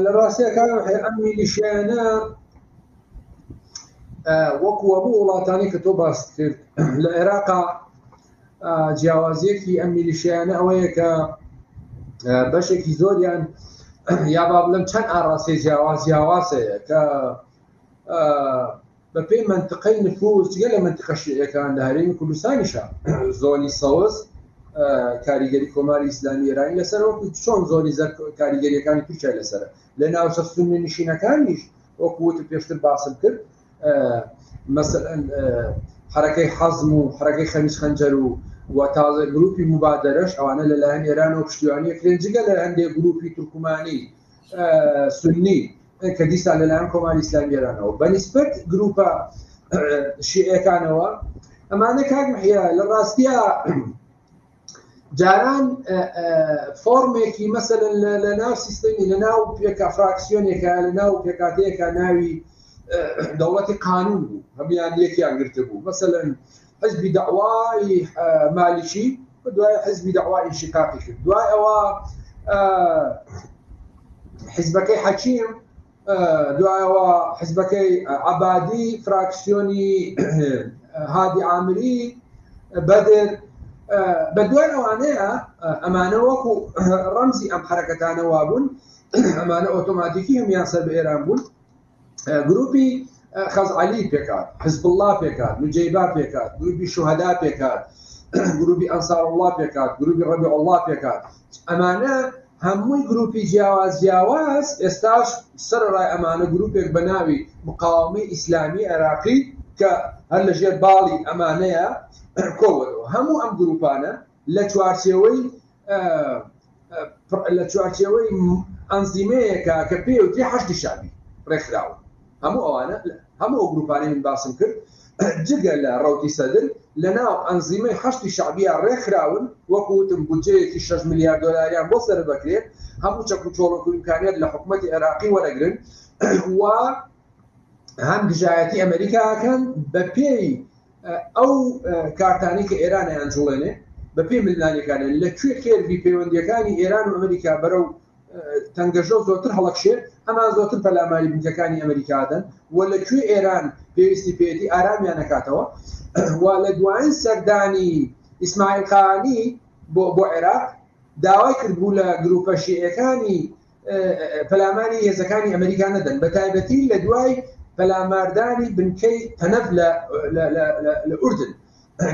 لە ڕاستیەکان ئەم میلیشیانە وەکو هەموو وڵاتانی کە تۆ باس کرد لە عێراقا جیاوازیەکی ئەم میلیشیانە ئەوەیە کە بەشێکی زۆریان یا با بڵێم چەند ئاڕاستی جیاوازەیە کە بە پێی منطقەی نفوذ جگە لە منطقە شیعەکان لە هەرێمی کوردستانیشە زۆنی سەوز کاریگەری کۆماری ئیسلامی ئێرانی لەسەرەوە چۆن زۆنی زەر کاریگەریەکانی تورکیا لەسەرە لە ناوچە سونی نشینەکانیش وەکو وت پێشتر باسم کرد مەسەلەن حرەکەی حەزم و حرەکەی خەمیس خەنجەر و تازە گروپی مبادرەش ئەوانە لەلایەن ئێرانەوە پشتیوانیەکرێن جگە لە هەندێک گروپی تورکمانی سونی کە دیسان لەلایەن کۆماری ئیسلامی ئێرانەوە بەنسبەت گروپە شیعەکانەوە ئەمانە کاک محیا لە ڕاستیە جاران فۆرمێکی مەسەلەن لە ناو سیستەمی لە ناو پێکا فراکسیۆنێکە لە ناو پێکاتەیەکە ناوی دەوڵەتی قانون بوو هەمیان یەکیان گرتە بوو مەسەلەن حزبی داوای مالیکی دوای حزبی داوای انشقاقی کرد دوای ئەوە حزبەکەی حەکیم دوایەوە حزبەکەی عەبادی فراکسیۆنی هادی عامری بەدر بە دوای ئەوانەیە ئەمانە وەکو ڕەمزی ئەم حرەکەتانەوا بوون ئەمانە ئۆتۆماتیکی هەمیان سەر بە ئێران بوون گروپی خەزعەلی پێکات حزب الله پێکات نوجەیبا پێکات گروپی شوهەدا پێکات گروپی ئەنسار الله پێکات گروپی ڕەبیع الله پێکات ئەمانە هەمووی گروپی جیاواز ئێستاش سەرڕای ئەمانە گروپێک بە ناوی مقاومەی ئیسلامی عێراقی کە هەر لەژێر باڵی ئەمانەیە کۆوەرەوە هەموو ئەم گروپانە لە چوارچێوەی ئەنزیمەیەکە کە پێوتری حەشتی شعبی ڕێکخراوە هەموو ئەوانە هەموو گروپانەی من باسم کرد جگە لە ڕەوتی سەدر لە ناو ئەنزیمەی حەشتی شعبیە ڕێکخراون وەکوتم بودجەیەکی 6 میلیارد دۆلاریان بۆ سەر بکرێت هەموو چەک و چۆڵک و ئیمکانیات لە حکوومەتی عێراقی وەرەگرن و هەم دژایەتی ئەمریکاکەن بە پێی ئەو کارتانی کە ئێرانیان جوڵێنێ بە پێی ملانیەکانن لەکوێ خێربی پەیوەندیەکانی ئێران و ئەمریکا بەرەو تەنگەژە زۆرتر هەڵەکشێت ئەمان زۆرتر پەلاماری بنکەکانی ئەمریکادەن و لەکوێ ئێران پێویستی پێێتی ئارامیان نکاتەوە و لە دوایین سەردانی ئیسماعیل خانی بۆ عێراق داوای کردبوو لە گروپە شیعەکانی پەلاماری هێزەکانی ئەمریکا نەدەن بە تایبەتی لە دوای پەلاماردانی بنکەی تەنەف لە ئوردن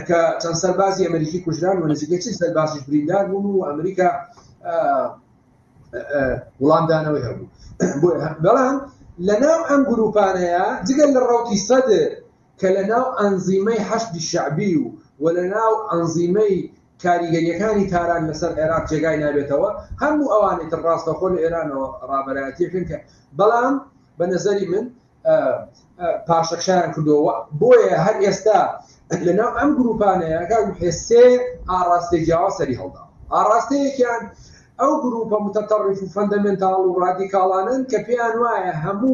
کە چەند سەربازی ئەمریکی کوژران و نزیکەی 40 سەربازیش بریندار بوون و ئەمریکا وڵامدانەوەی هەبوو بەڵام لەناو ئەم گروپانەیە جگەل لە ڕەوتی سەدر کە لەناو ئەنزیمەی حەشدی شەعبی و لەناو ئەنزیمەی کاریگەریەکانی تاران لەسەر عێراق جێگای نابێتەوە هەموو ئەوانەی تر ڕاستەخۆ لە ئێرانەوە ڕابەرایەتیەکەن کە بەڵام بە نەزەری من پاشەکشیان کردەوە بۆیە هەر ئێستا لەناو ئەم گروپانەیە سێ ئاڕاستەی جیاوا سەری هەڵدا ئاڕاستەیەکیان ئەو گروپە متەتەڕیف و فەندەمێنتاڵ و ڕادیکاڵانن کە پێیان وایە هەموو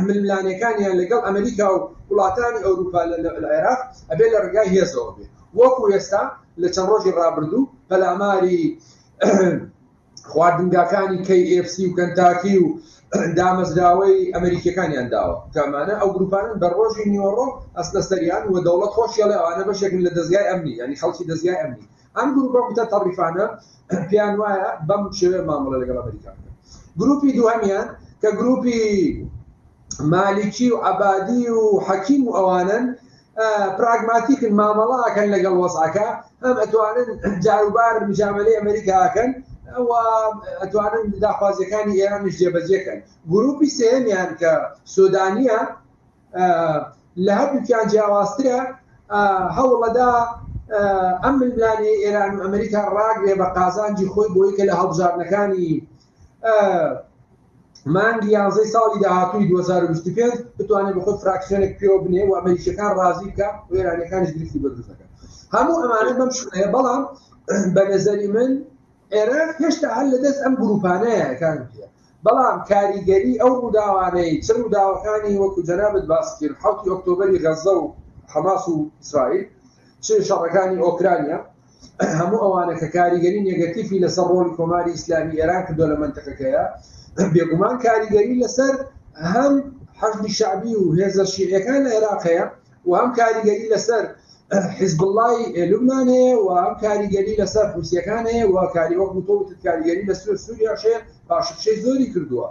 ململانەکانیان لەگەڵ ئەمریکا و وڵاتانی ئەوروپا لە عێراق ئەبێ لە ڕێگای هێزەوە بێ وەکو ئێستا لە چەند ڕۆژی ڕابردوو پەلاماری خواردنگاکانی KFC و کەنتاکی و دامەزراوەی ئەمریکیەکانیان داوە کەمانە ئەو گروپانن بە ڕۆژی نیوەڕۆ ئەسنە سەریان و دەوڵەت خۆشیڵێ ئەوانە بەشێکن لە دەستگای ئەمنی ینی خەڵکی دەستگای ئەمنی ئەم گروپە متەتەڕیفانە پێیان وایە بەم شێوەیە مامەڵە لەگەڵ ئەمریکا گروپی دووهەمیان کە گروپی مالیکی و عەبادی و حەکیم و ئەوانن پراگماتیکن مامەڵاکەن لەگەڵ وەسعەکە هەم ئەتوانن جاروبار مجاملەی ئەمریکاکەن و ئەتوانن داخوازیەکانی ئێرانیش جێبەجێکەن گروپی سێمیان کە سودانیە لە هەردووکیان جیاوازترە هەوڵەدا ئەم ململانی ئێران و ئەمریکا ڕاگرێ بە قازانجی خۆی بۆی کە لە هەڵبژاردنەکانی مانگی 11 ساڵی داهاتووی 2025 بتوانێت بە خۆی فراکسیۆنێک پێوە بنێ و ئەمریکیەکان ڕازی بکە و ئێرانیەکانیش گرفتی بەدروستەکە هەموو ئەمانە بەم شوێنەیە بەڵام بە نەزەری من عێراق هێشتا هەر لەدەست ئەم گروپانەیە کان بەڵام کاریگەری ئەو ڕووداوانەی چ ڕووداوەکانی وەکو جەنابەت باس کرد 7 ئۆکتۆبەری غەزە و حەماس و ئیسرائیل چ شەڕەکانی ئۆکرانیا هەموو ئەوانە کە کاریگەری نێگەتیفی لەسەر ڕۆڵی کۆماری ئیسلامی ئێران کردووە لە منتەقەکەیە بێگومان کاریگەری لەسەر هەم حەشدی شەعبی و هێزە شیعیەکان لە عێراقەیە و هەم کاریگەری لەسەر حزب الله لوبنان هەیە و هەم کاریگەری لەسەر حوسیەکان هەیە و وەکو تۆ کاریگەری لەسەر سووریاشەیە پاشەکشەی زۆری کردووە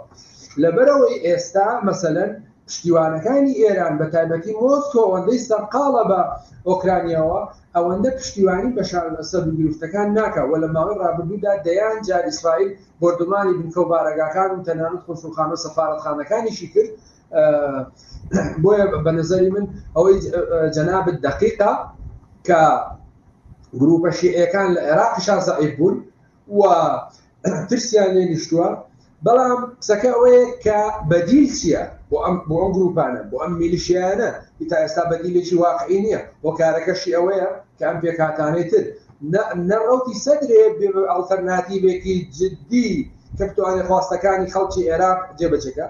لەبەرەوەی ئێستا مەسەلەن پشتیوانەکانی ئێران بە تایبەتی مۆسکۆ ئەوەندەی سەرقاڵە بە ئۆکرانیاوە ئەوەندە پشتیوانی بەشار ئەسەد و گرفتەکان ناکە و لە ماوەی ڕابردوودا دەیان جار ئیسرائیل بردومانی بنکە و بارەگاکان و تەنانەت خۆسوڵخانە و سەفارەتخانەکانیشی کرد بۆیە بە نەزەری من ئەوەی جەنابەت دەقیقە کە گروپە شیعیەکان لە عێراقیشان زەعیف بوون و ترسیان لێ نیشتووە بەڵام قسەکە ئەوەیە کە بەدیل چییە بۆ ئەم گروپانە بۆ ئەم میلیشیانە تا ئێستا بەدیلێکی واقعی نییە بۆ کارەکەشی ئەوەیە کە ئەم پێکهاتانەی تر نەڕەوتی سەدرێ ئەڵتەرناتیڤێکی جدی کە بتوانێت خواستەکانی خەڵکی عێراق جێبەجێکە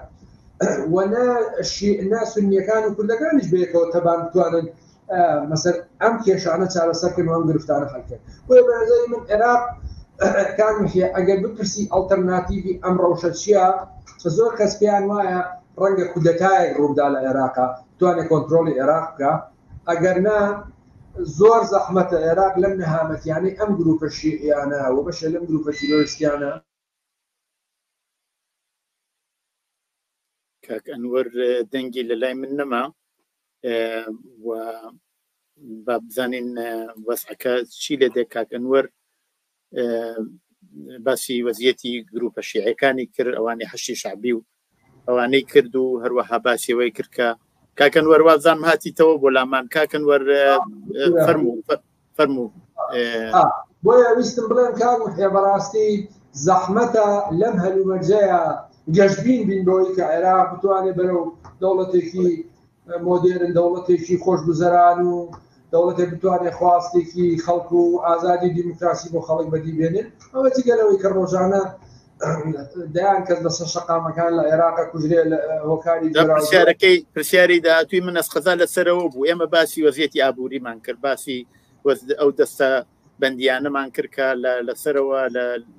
و نا سونیەکان و کوردەکانیش بەیەکەوە تەبان بتوانن مەسەر ئەم کێشانە چارەسەرکردن و ئەم گرفتانە حەلکرد بۆیە بە نەزەری من عێراق کانمیە ئەگەر بپرسی ئەڵتەرناتیڤی ئەم ڕەوشە چییە زۆر کەس پێیان وایە ڕەنگە کودەتایەک ڕوودا لە عێراقا بتوانێت کۆنتڕۆڵی عێراق بکە ئەگەر نا زۆر زەحمەتە عێراق لەم نەهامەتیانەی ئەم گروپە شیعیانە و بەشە لەم گروپە تیرۆریستیانە کاک ئەنوەر دەنگی لە لای من نەما و با بزانین وەسعەکە چی لێ دێ کاک ئەنوەر باسی وەزیەتی گروپە شیعیەکانی کرد ئەوانی حەشتی شەعبی و ئەوانەی کرد و هەروەها باسیەوەی کرد کە کاک ئەنوەر وازانم هاتیتەوە بۆ لامان کاک ئەنوەر فەرموو بۆیە ویستم بڵێم کاک محیە بەڕاستی زەحمەتە لەم هەلومەرجەیە گەشتبین بین بۆی کە عێراق بتوانێت بەرەو دەوڵەتێکی مۆدێرن دەوڵەتێکی خۆشگوزەران و دەوڵەتێک بتوانێت خواستێکی خەڵک و ئازادی دیموکراسی بۆ خەڵک بەدیبێنن ئەوە جگەلەوەی کە ڕۆژانە دەیان کەس بەسەر شەقامەکان لە عێراقە کوژرێ لە هۆکاری پرسیاری داهاتووی من ئەسقەزا لەسەرەوە بوو ئێمە باسی وەزیەتی ئابووریمان کرد باسی ئەو دەستە بەندیانەمان کرد کە لەسەرەوە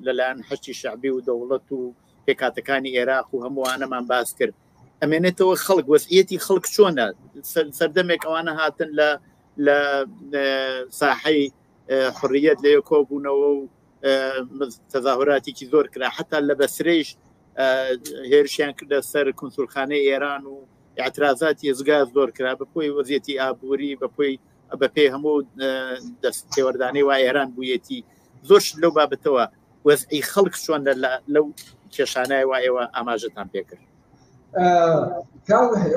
لەلایەن حەشتی شەعبی و دەوڵەت و پێکاتەکانی عێراق و هەمووانەمان باس کرد ئەمێنێتەوە خەڵک وەزعیەتی خەڵک چۆنە سەردەمێک ئەوانە هاتن لە ساحەی حڕیەت لە کۆبوونەوە و تەظاهوراتێکی زۆر کرا حتا لە بەسرەیش هێرشیان کردە سەر کونسولخانەی ئێران و اعترازاتی ێزگا زۆر کرا بەپۆی وەزیەتی ئابووری بەپێی هەموو دەست تێوەردانەی وای ئێران بوویەتی زۆر لەو بابەتەوە وەزعی خەڵک چۆن لەو کێشانای وا ئێوە ئاماژەتان پێکرد؟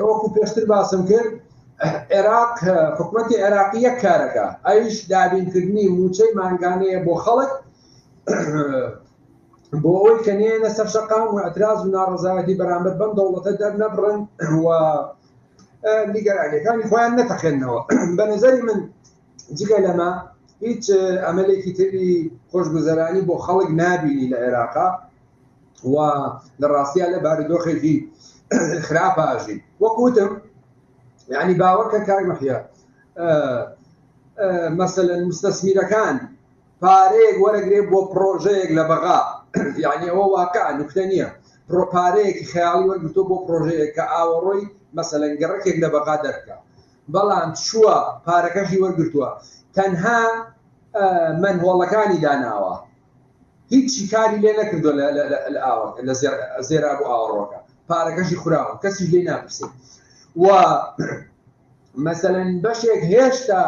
وەکو پێشتر باسم کرد، عێراق حکوومەتی عێراقی یەک کارەکە، ئەویش دابینکردنی موچەی مانگانەیە بۆ خەڵک بۆ ئەوەی کە نێنە سەر شەقام و ئەتراز و ناڕەزایەتی بەرامبەر بەم دەوڵەتە دەرنەبڕن و نیگەرانیەکانی خۆیان نەتەقێنەوە. بە نەزەری من جگە لەمە هیچ ئەمەلێکی تری خۆشگوزەرانی بۆ خەڵک نابینی لە عێراقا و لە ڕاستیە لە بارودۆخێکی خراپاژی وەکوتم، یعنی باوەڕکە کاری مەحیا مەسەلەن مستەسمیرەکان پارەیەک وەرەگرێ بۆ پرۆژەیەک لە بەغا، یعنی ئەوە واقع نوکتە نییە، پارەیەکی خەیاڵی وەرگرتۆ بۆ پرۆژەیەک کە ئاوەڕۆی مەسەلەن گەڕەکێک لە بەغا دەرکە، بەڵام چووە پارەکەشی وەرگرتووە تەنها منهۆڵەکانی داناوە، هیچی کاری لێ نەکردو لە زێرا بۆ ئاوەڕۆکە، پارەکەشی خوراوە، کەسیش لێ ناپرسێت. و مەسەلەن بەشێک هێشتا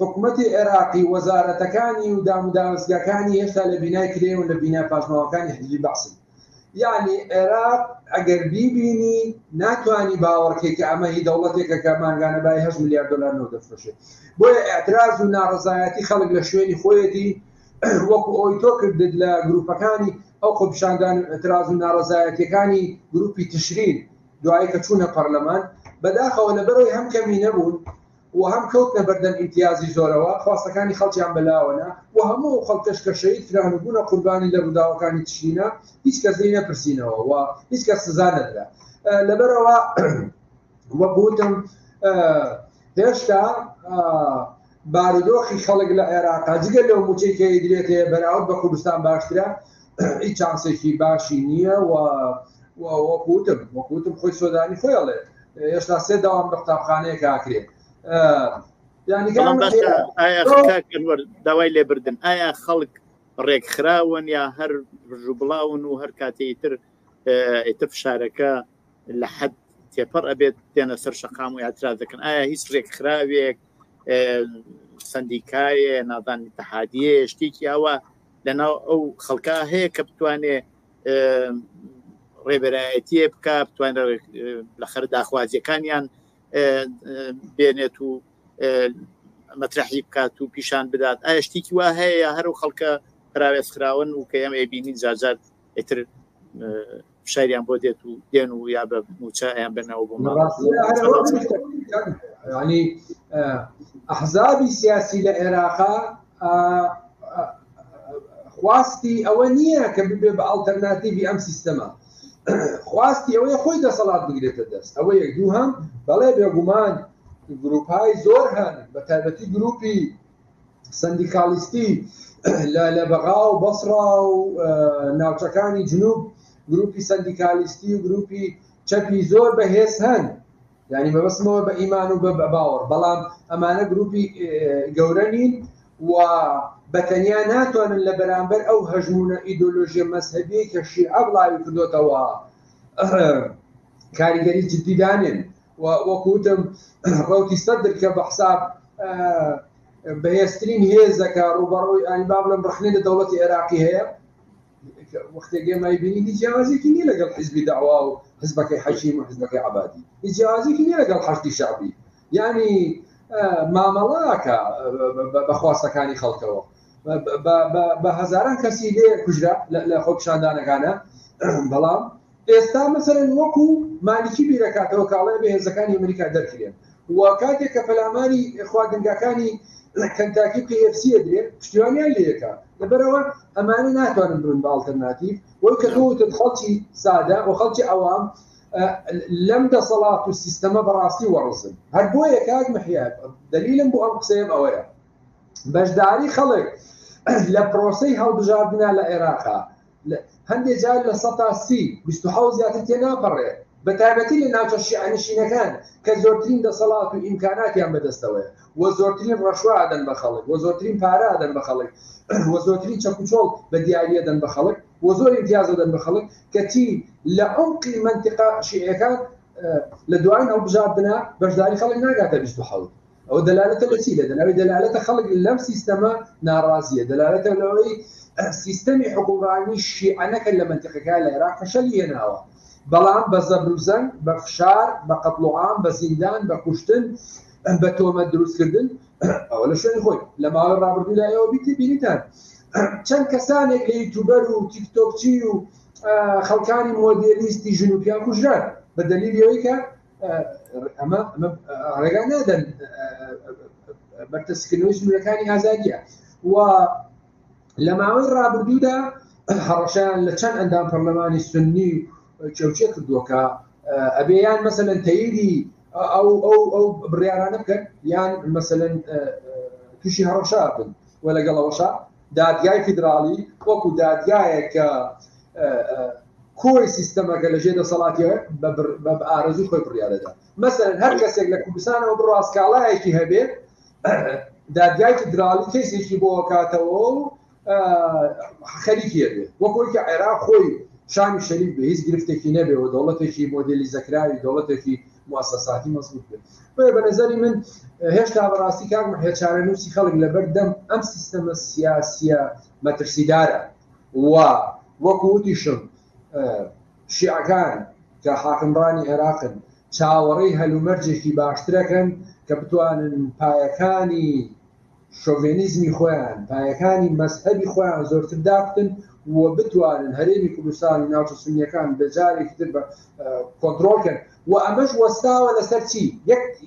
حکوومەتی عێراقی وەزارەتەکانی و داموداوەزگاکانی هێشتا لە بینای کرێن و لە بینای پاشماوەکانی حزبی بەعسن. یعنی عێراق ئەگەر بیبینی ناتوانی باوەڕکێک کە ئەمە هی دەوڵەتێکە کە مانگانە بای 8 ملیار دلار دەفرۆشێت. بۆیە ئەعتراز و ناڕەزایەتی خەڵک لە شوێنی خۆیەتی وەکو ئەوی تۆ کردت لە گروپەکانی ئەو خۆپیشاندان ئەتراز و ناڕەزایەتیەکانی گروپی تشرین دوایی کە چوونە پەرلەمان، بەداخەوە لەبەرەوەی هەم کەمی نەبوون و هەم کەوتنە بەردەم ئیمتیازی زۆرەوە، خواستەکانی خەڵکیان بەلاوەنا و هەموو خەڵکەش کە شەهید کران و بوونە قوربانی لە ڕووداوەکانی تشرینە هیچ کەس لێی نەپرسینەوە و هیچ کەس سزا نەدرا. لەبەرەوە وەکوتم هێشتا بارودۆخی خەڵک لە عێراقا جگە لەو موچەی کە ئیدرێتێ بەراورد بە کوردستان باشترە، هیچ چانسێکی باشی نییە و وەکوتم خۆی سۆدانی خۆیڵێ هێشتا سێ داوام بە قوتابخانەیە کاکرێت. داوای لێبردن ئایا خەڵک ڕێکخراون یا هەر ڕژوبڵاون و هەر کاتێتر فشارەکە لە حەد تێپەڕ ئەبێت دێنە سەر شەقام و ئاعتراض دەکەن؟ ئایا هیچ ڕێکخراوێک سندیکایە نادان اتحادیە شتێکی ئەوە لەناو ئەو خەڵکا هەیە کە بتوانێت ڕێبەرایەتیە بکە، بتوانێت لە خەر داخوازیەکانیان بێنێت و مەترەحی بکات و پیشان بدات؟ ئایا شتێکی وا هەیە هەرو خەڵکە پراوێزخراون و کە ئێمە ئەبینین جارجار ئێتر شاریان بۆ دێت و دێن و یا بە موچەیان بنەوە بۆ ینی ئەحزابی سیاسی لە عێراقا خواستی ئەوە نییە کە ببێ بە ئالتەرناتیڤی ئەم سیستەمە، خواستی ئەوەیە خۆی دەسەڵات بگرێتە دەست. ئەوە یەک دوو هەم بەڵێ بێگومان گروپهای زۆر هەن، بە تایبەتی گروپی سندیکالیستی لە بەغا و بەسڕا و ناوچەکانی جنوب، گروپی سندیکالیستی و گروپی چەپی زۆر بەهێز هەن، یعنی بەبەستمەوە بە ئیمان و بە باوەڕ، بەڵام ئەمانە گروپی گەورە نین و بەتەنیا ناتوانن لە بەرامبەر ئەو هەژمونە ئیدۆلۆژیە مەزهەبیە کە شیعە بڵاوی کردوتەوە کاریگەری جدیدانن. وەکوتم ڕەوتی سەدر کە بە حساب بەهێزترین هێزەکە ڕوبەڕۆی ئانی با بڵێم ڕخنێ لە دەوڵەتی عێراقی هەیە، وەختێک ئێمە بینی هیچ جیاوازێکی نییە لەگەڵ حیزبی داوا و حزبەکەی حەشیم و حزبەکەی عەبادی، هیچ جیاوازێکی نییە لەگەڵ حەشتی شەعبی، یعنی مامەڵاکە بە خواستەکانی خەڵکەوە. بە هەزاران کەسی لێ کوژرا لە خۆپیشاندانەکانە، بەڵام ئێستا مەسەرەن وەکو مالیکی بیرەکاتەوە کاڵێ بەهێزەکانی ئەمریکا دەرکرێن و کاتێک کە پەلاماری خواردنگاکانی کەنتاکی KFC درێن پشتیوانیان لێەکە، لەبەرەوە ئەمانە ناتوانن بن بە ئالتەرناتیڤ وەی کە تۆوتت خەڵکی سادە و خەڵکی ئەوام لەم دەسەڵات و سیستەمە بەڕاستی وەڕزن. هەر بۆیە کاک مەحیاب دەلیلم بۆ ئەم قسەیەم ئەوەیە بەشداری خەڵک لە پرۆسەی هەڵبژاردنە لە عێراقا هەندێک جار لە 130 زیاتر تێناپەڕێ، بە تایبەتی لە ناوچە شیعەنشینەکان کە زۆرترین دەسەڵات و ئیمکاناتیان بەدەستەوەیە و زۆرترین ڕەشوا ئەدەن بە خەڵک و زۆرترین پارە ئەدەن بە خەڵک و زۆرترین چەپوچۆڵ بە دیاریە دەن بە خەڵک و زۆر امتیاز دەن بە خەڵک کەچی لە عمقی منتیقا شیعەکان لە دوایین هەڵبژاردنە بەشداری خەڵک ناگاتە 27. ئەو دەلالەتە لە چی؟ لە دەلالەتە خەڵک لەم سیستەمە ناڕازیە، دەلالەتە لەوەی سیستەمی حکومڕانی شیعەنەکە لە منتیقەکە لە عێراق فەشەلی هێناوە بەڵام بە زەبروزەنگ بە فشار بە قەتڵ و عام بە زیندان بە کوشتن بە تۆمەت دروستکردن ئەوە لە شوێنی خۆی لە ماوەی ڕابردوودا ئێوە بینیتان چەند کەسانێک لە یوتیوبەر و تیکتۆکچی و خەڵکانی مۆدێلیستی ژنوپیان کوژران بە دەلیلی ئەوەی کە ئەمە ڕێگا نادەن بەرتەسکردنەوەی ژنورەکانی ئازادیە و لە ماوەی ڕابردوودا هەڕەشیان لە چەند ئەندام پەرلەمانی سنی چێوچێ کردووە کە ئەبێ یان مەسەلەن تەییدی ئەو بڕیارانە بکەن یان مەسەلەن تووشی هەڕەشا بن و لەگەڵەوەشا دادگای فیدراڵی وەکو دادگایە کە کۆی سیستەمەکە لەژێ دەسەڵاتیەوە بە ئارەزوی خۆی بڕیارەدا مەسەلەن هەر کەسێک لە کوردستانەوە بڕوا سکاڵایەکی هەبێت دادگای فیدراڵی کەسێکی بۆ کاتەوە و خەریکی هەبێت وەکوی کە عێراق خۆی شانی شەریف بێ هیچ گرفتێکی نەبێەوە دەوڵەتێکی مۆدێلی زەکراوی دۆڵەتێکی موسەساتی مەزبوط بێت بە نەزەری من هێشتا بەڕاستی کاک محمەد چارەنووسی خەڵک لەبەردەم ئەم سیستەمە سیاسیە مەترسیدارە و وەکو وتیشم شیعەکان کە حاکمڕانی عێراقن چاوەڕێی هەلومەرجێکی باشترەکەن کە بتوانن پایەکانی شۆڤێنیزمی خۆیان پایەکانی مەزهەبی خۆیان زۆرتر دابتن و بتوانن هەرێمی کوردستان و ناوچە سونیەکان بەجارێکی تر بە کۆنتڕۆڵکەن و ئەمەش وەستاوە لەسەر چی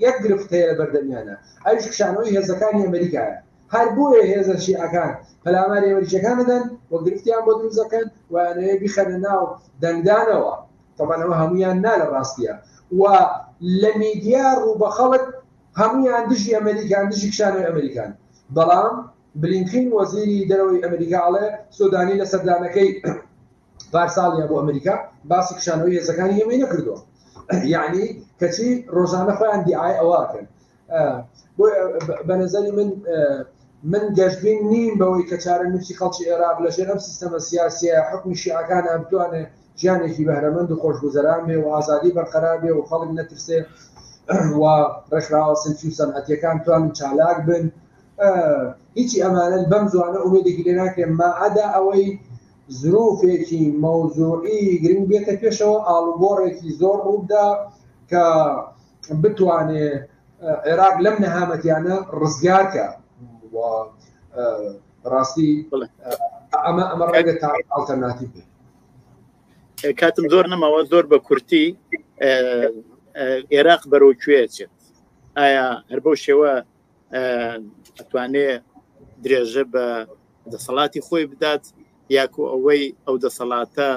یەک گرفت هەیە لە بەردەمیانە ئەویش کشانەوەی هێزەکانی ئەمریکایە هەر بۆیە هێزە شیعەکان پەلاماری ئەمریکیەکان دەدەن و گرفتیان بۆ دروستەکەن و یانەیە بیخەنە ناو دەنگدانەوە تەبەن ئەوە هەمویان نا لە ڕاستیە و لە میدیا ڕوو بە خەڵک هەمویان دژی ئەمریکان دژی کشانەوەی ئەمریکان بەڵام بلینکین وەزیری دەرەوەی ئەمریکاڵێ سۆدانی لە سەردانەکەی پارساڵیە بۆ ئەمریکا باسی کشانەوەی هێزەکانی هێمەی نەکردووە یعنی کەچی ڕۆژانە خۆیان دیعای ئەوواکەن بە نەزەری من گەشتبین نیم بەوەی کە چارەنووسی خەڵکی عێراق لە ژێر ئەم سیستەمە سیاسیە حکمی شیعەکانە بتوانێت ژیانێکی بەهرەمەند و خۆشگوزەران بێ و ئازادی بەرقەرار بێ و خەڵک نەترسێ و ڕێکخراوە سنفی و سەنعەتیەکان توانن چالاک بن هیچی ئەمانە بەم زوانە ئومێدێکی لێ ناکرێن ماعەدا ئەوەی زروفێکی مەوزوعی گرنگ بێتە پێشەوە ئاڵوگۆڕێکی زۆر ڕوودا کە بتوانێت عێراق لەم نەهامەتیانە ڕزگارکە ڕاستی ئەمە ڕێگە تا ئالتەرناتیڤ بێت. کاتم زۆر نەماوە زۆر بە کورتی عێراق بەرەو کوێ چێت ئایا هەر بەو شێوە ئەتوانێت درێژە بە دەسەڵاتی خۆی بدات یاکو ئەوەی ئەو دەسەڵاتە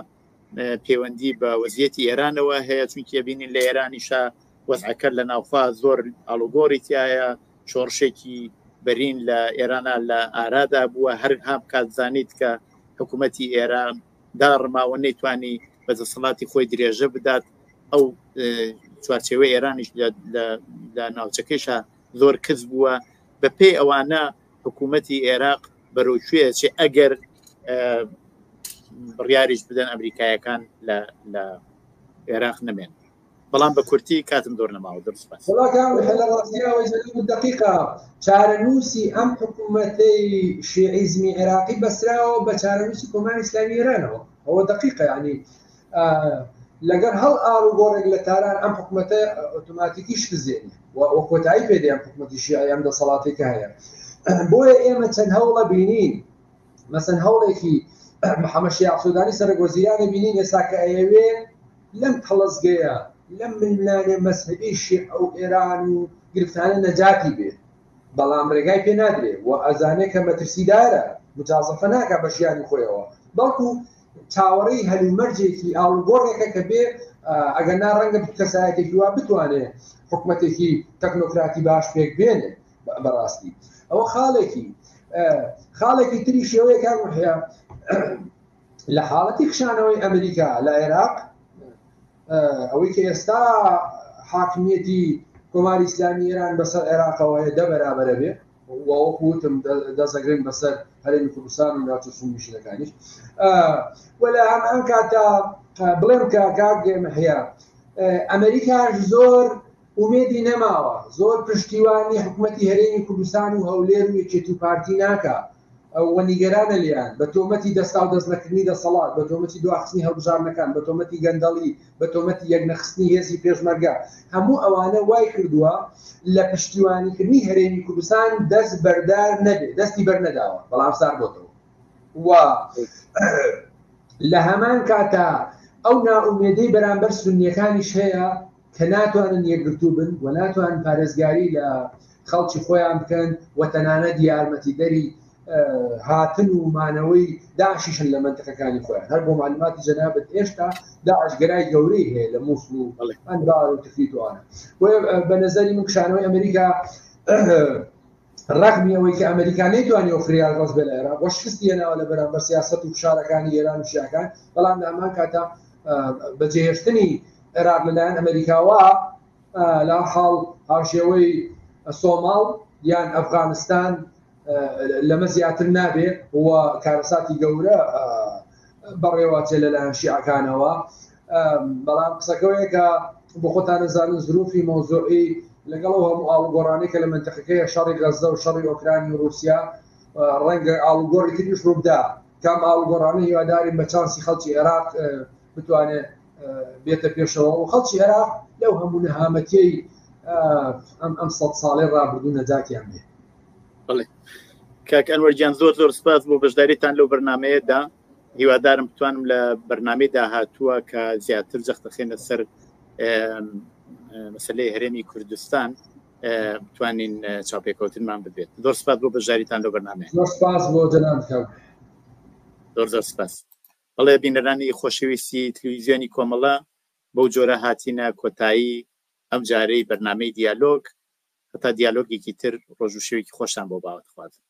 پەیوەندی بە وەزیەتی ئێرانەوە هەیە چونکە بینین لە ئێرانیشا وەزعەکە لە ناوخوا زۆر ئاڵوگۆڕی تایە شۆڕشێکی بەرین لە ئێرانە لە ئارادا بووە هەر هام کاتزانیت کە حکوومەتی ئێران داڕماوە نەیتوانی بە دەسەڵاتی خۆی درێژە بدات ئەو چوارچێوەی ئێرانیش لە ناوچەکەیشە زۆر کەس بووە بە پێی ئەوانە حکوومەتی عێراق بەرەوکوێ چێ ئەگەر بڕیاریش بدەن ئەمریکایەکان لە عێراق نەبێن بەڵام بە کورتی کاتم زۆر نەماوە دقیقا چارەنووسی ئەم حکوومەتەی شیعیزمی عێراقی بەسراوە بە چارەنووسی کۆماری ئیسلامی ئێرانەوە ئەوە دقیقە ینی لەگەر هەڵ ئاڵوگۆڕێک لە تاران ئەم حکوومەتە ئۆتۆماتیکی شتزێنی وە کۆتایی پێدە ئەم حکوومەتی شیعی ئەم دەسەڵاتێکە هەیە بۆیە ئێمە چەند هەوڵە بینین مەسەن هەوڵێکی محەممەد شیع سوودانی سەرۆکوەزیرانە بینین ئێستا کە ئەیەوێ لەم تەڵەزگەیە لەم منلانێ مەزهەبی شیع ئەو ئێران و گرفتانە نەجاتی بێت بەڵام ڕێگای پێ نادرێت و ئەزانێت کە مەترسیدارە مجازەفە ناکە بە ژیانی خۆیەوە بەڵکو چاوەڕێی هەلومەرجێکی ئاڵوگۆڕێکە کە بێ ئەگەر نا ڕەنگە کەسایەتێکی وا بتوانێت حکوومەتێکی تەکنۆکراتی باش پێک بێنێ بەڕاستی ئەوە خاڵێکی تری شێوەیەکان وحەیە لە حاڵەتی خشانەوەی ئەمریکا لە عێراق ئەوەی کە ئێستا حاکمیەتی کۆماری ئیسلامی ئێران بەسەر عێراقەوە هەیە دە بەرابەرە بێ وەکوتم دەسەگرن بەسەر هەرێمی کوردستان و ناوچە سونیشتەکانیش وەلا ئەم کاتە بڵێم کە کاگێمە هەیە ئەمریکاش زۆر ئومێدی نەماوە زۆر پشتیوانی حکوومەتی هەرێمی کوردستان و هەولێر و یەکێتی و پارتی ناکە وەنیگەرانە لیان بە تۆمەتی دەستا و دەستنەکردنی دەسەڵات، بە تۆمەتی دواخستنی هەڵبژارنەکان، بە تۆمەتی گەندەڵی، بە تۆمەتی یەکنەخستنی هێزی پێشمەرگە، هەموو ئەوانە وای کردووە لە پشتیوانیکردنی هەرێمی کوردستان دەست بەردار نەبێت، دەستی بەرنەداوە، بەڵام سار بۆتەوە و لە هەمان کاتا ئەو ناومێدەی بەرامبەر سونیەکانیش هەیە کە ناتوانن یەکگرتوو بن و ناتوانن پارێزگاری لە خەڵکی خۆیان بکەن و تەنانەت یارمەتیدەری هاتن و مانەوەی داعشیشن لە منتەقەکانی خۆیان. هەر بۆ معلوماتی جەنابەت ئێشتا داعش گەرای گەورەی هەیە لە مووسڵ و ئەنبار و تفریتوانە. بە نەزەری من کشانەوەی ئەمریکا ڕقمی ئەوەی کە ئەمریکا نەیتوانێت فریار ڕاست بێت لە عێراق بۆ شکستی هێناوە لە بەرامبەر سیاست و فشارەکانی ئێران و شیعەکان، بەڵام لە هەمان کاتا بەجێهێشتنی عێراق لەلایەن ئەمریکاوە لە حاڵ هاوشێوەی سۆماڵ یان ئەفغانستان لەمە زیاتر نابێ و کارەساتی گەورە بەڕێوەچێ لەلایەن شیعەکانەوە. بەڵام قسەکەوەیە کە بۆ خۆتان نەزانن زروفی مۆزوعی لەگەڵەوە هەموو ئاڵوگۆڕانەی کە لە منتەقەکەیە شەڕی غەزە و شەڕی ئۆکرانی و رووسیا ڕەنگە ئاڵوگۆڕی تریش ڕووبدا، کام ئاڵوگۆڕانەی هیوادارین بە چانسی خەڵکی عێراق بتوانێت بێتە پێشەوە و خەڵکی عێراق لەو هەموو نەهامەتیەی ئەم 100 ساڵەی ڕابردوو نەجاتیان بێ. بڵێ کاک ئەنوەرگیان زۆر زۆر سپاس بۆ بەشداریتان لەو بەرنامەیەدا. هیوادارم بتوانم لە بەرنامەی داهاتووە کە زیاتر جەختەخێنە سەر مەسەلەی هەرێمی کوردستان بتوانین چاوپێکەوتنمان ببێت. زۆر سپاس بۆ بەشداریتان لەو بەرنامەیە. زۆر سپاس بۆ جەناب کاک. زۆر زۆر سپاس. بەڵێ بینەرانی خۆشەویستی تلویزیۆنی کۆمەڵە بەو جۆرە هاتینە کۆتایی ئەم جارەی بەرنامەی دیالۆگ، هەتا دیالۆگێکی تر ڕۆژ و شەوێکی خۆشتان بۆ باوەت خوازم.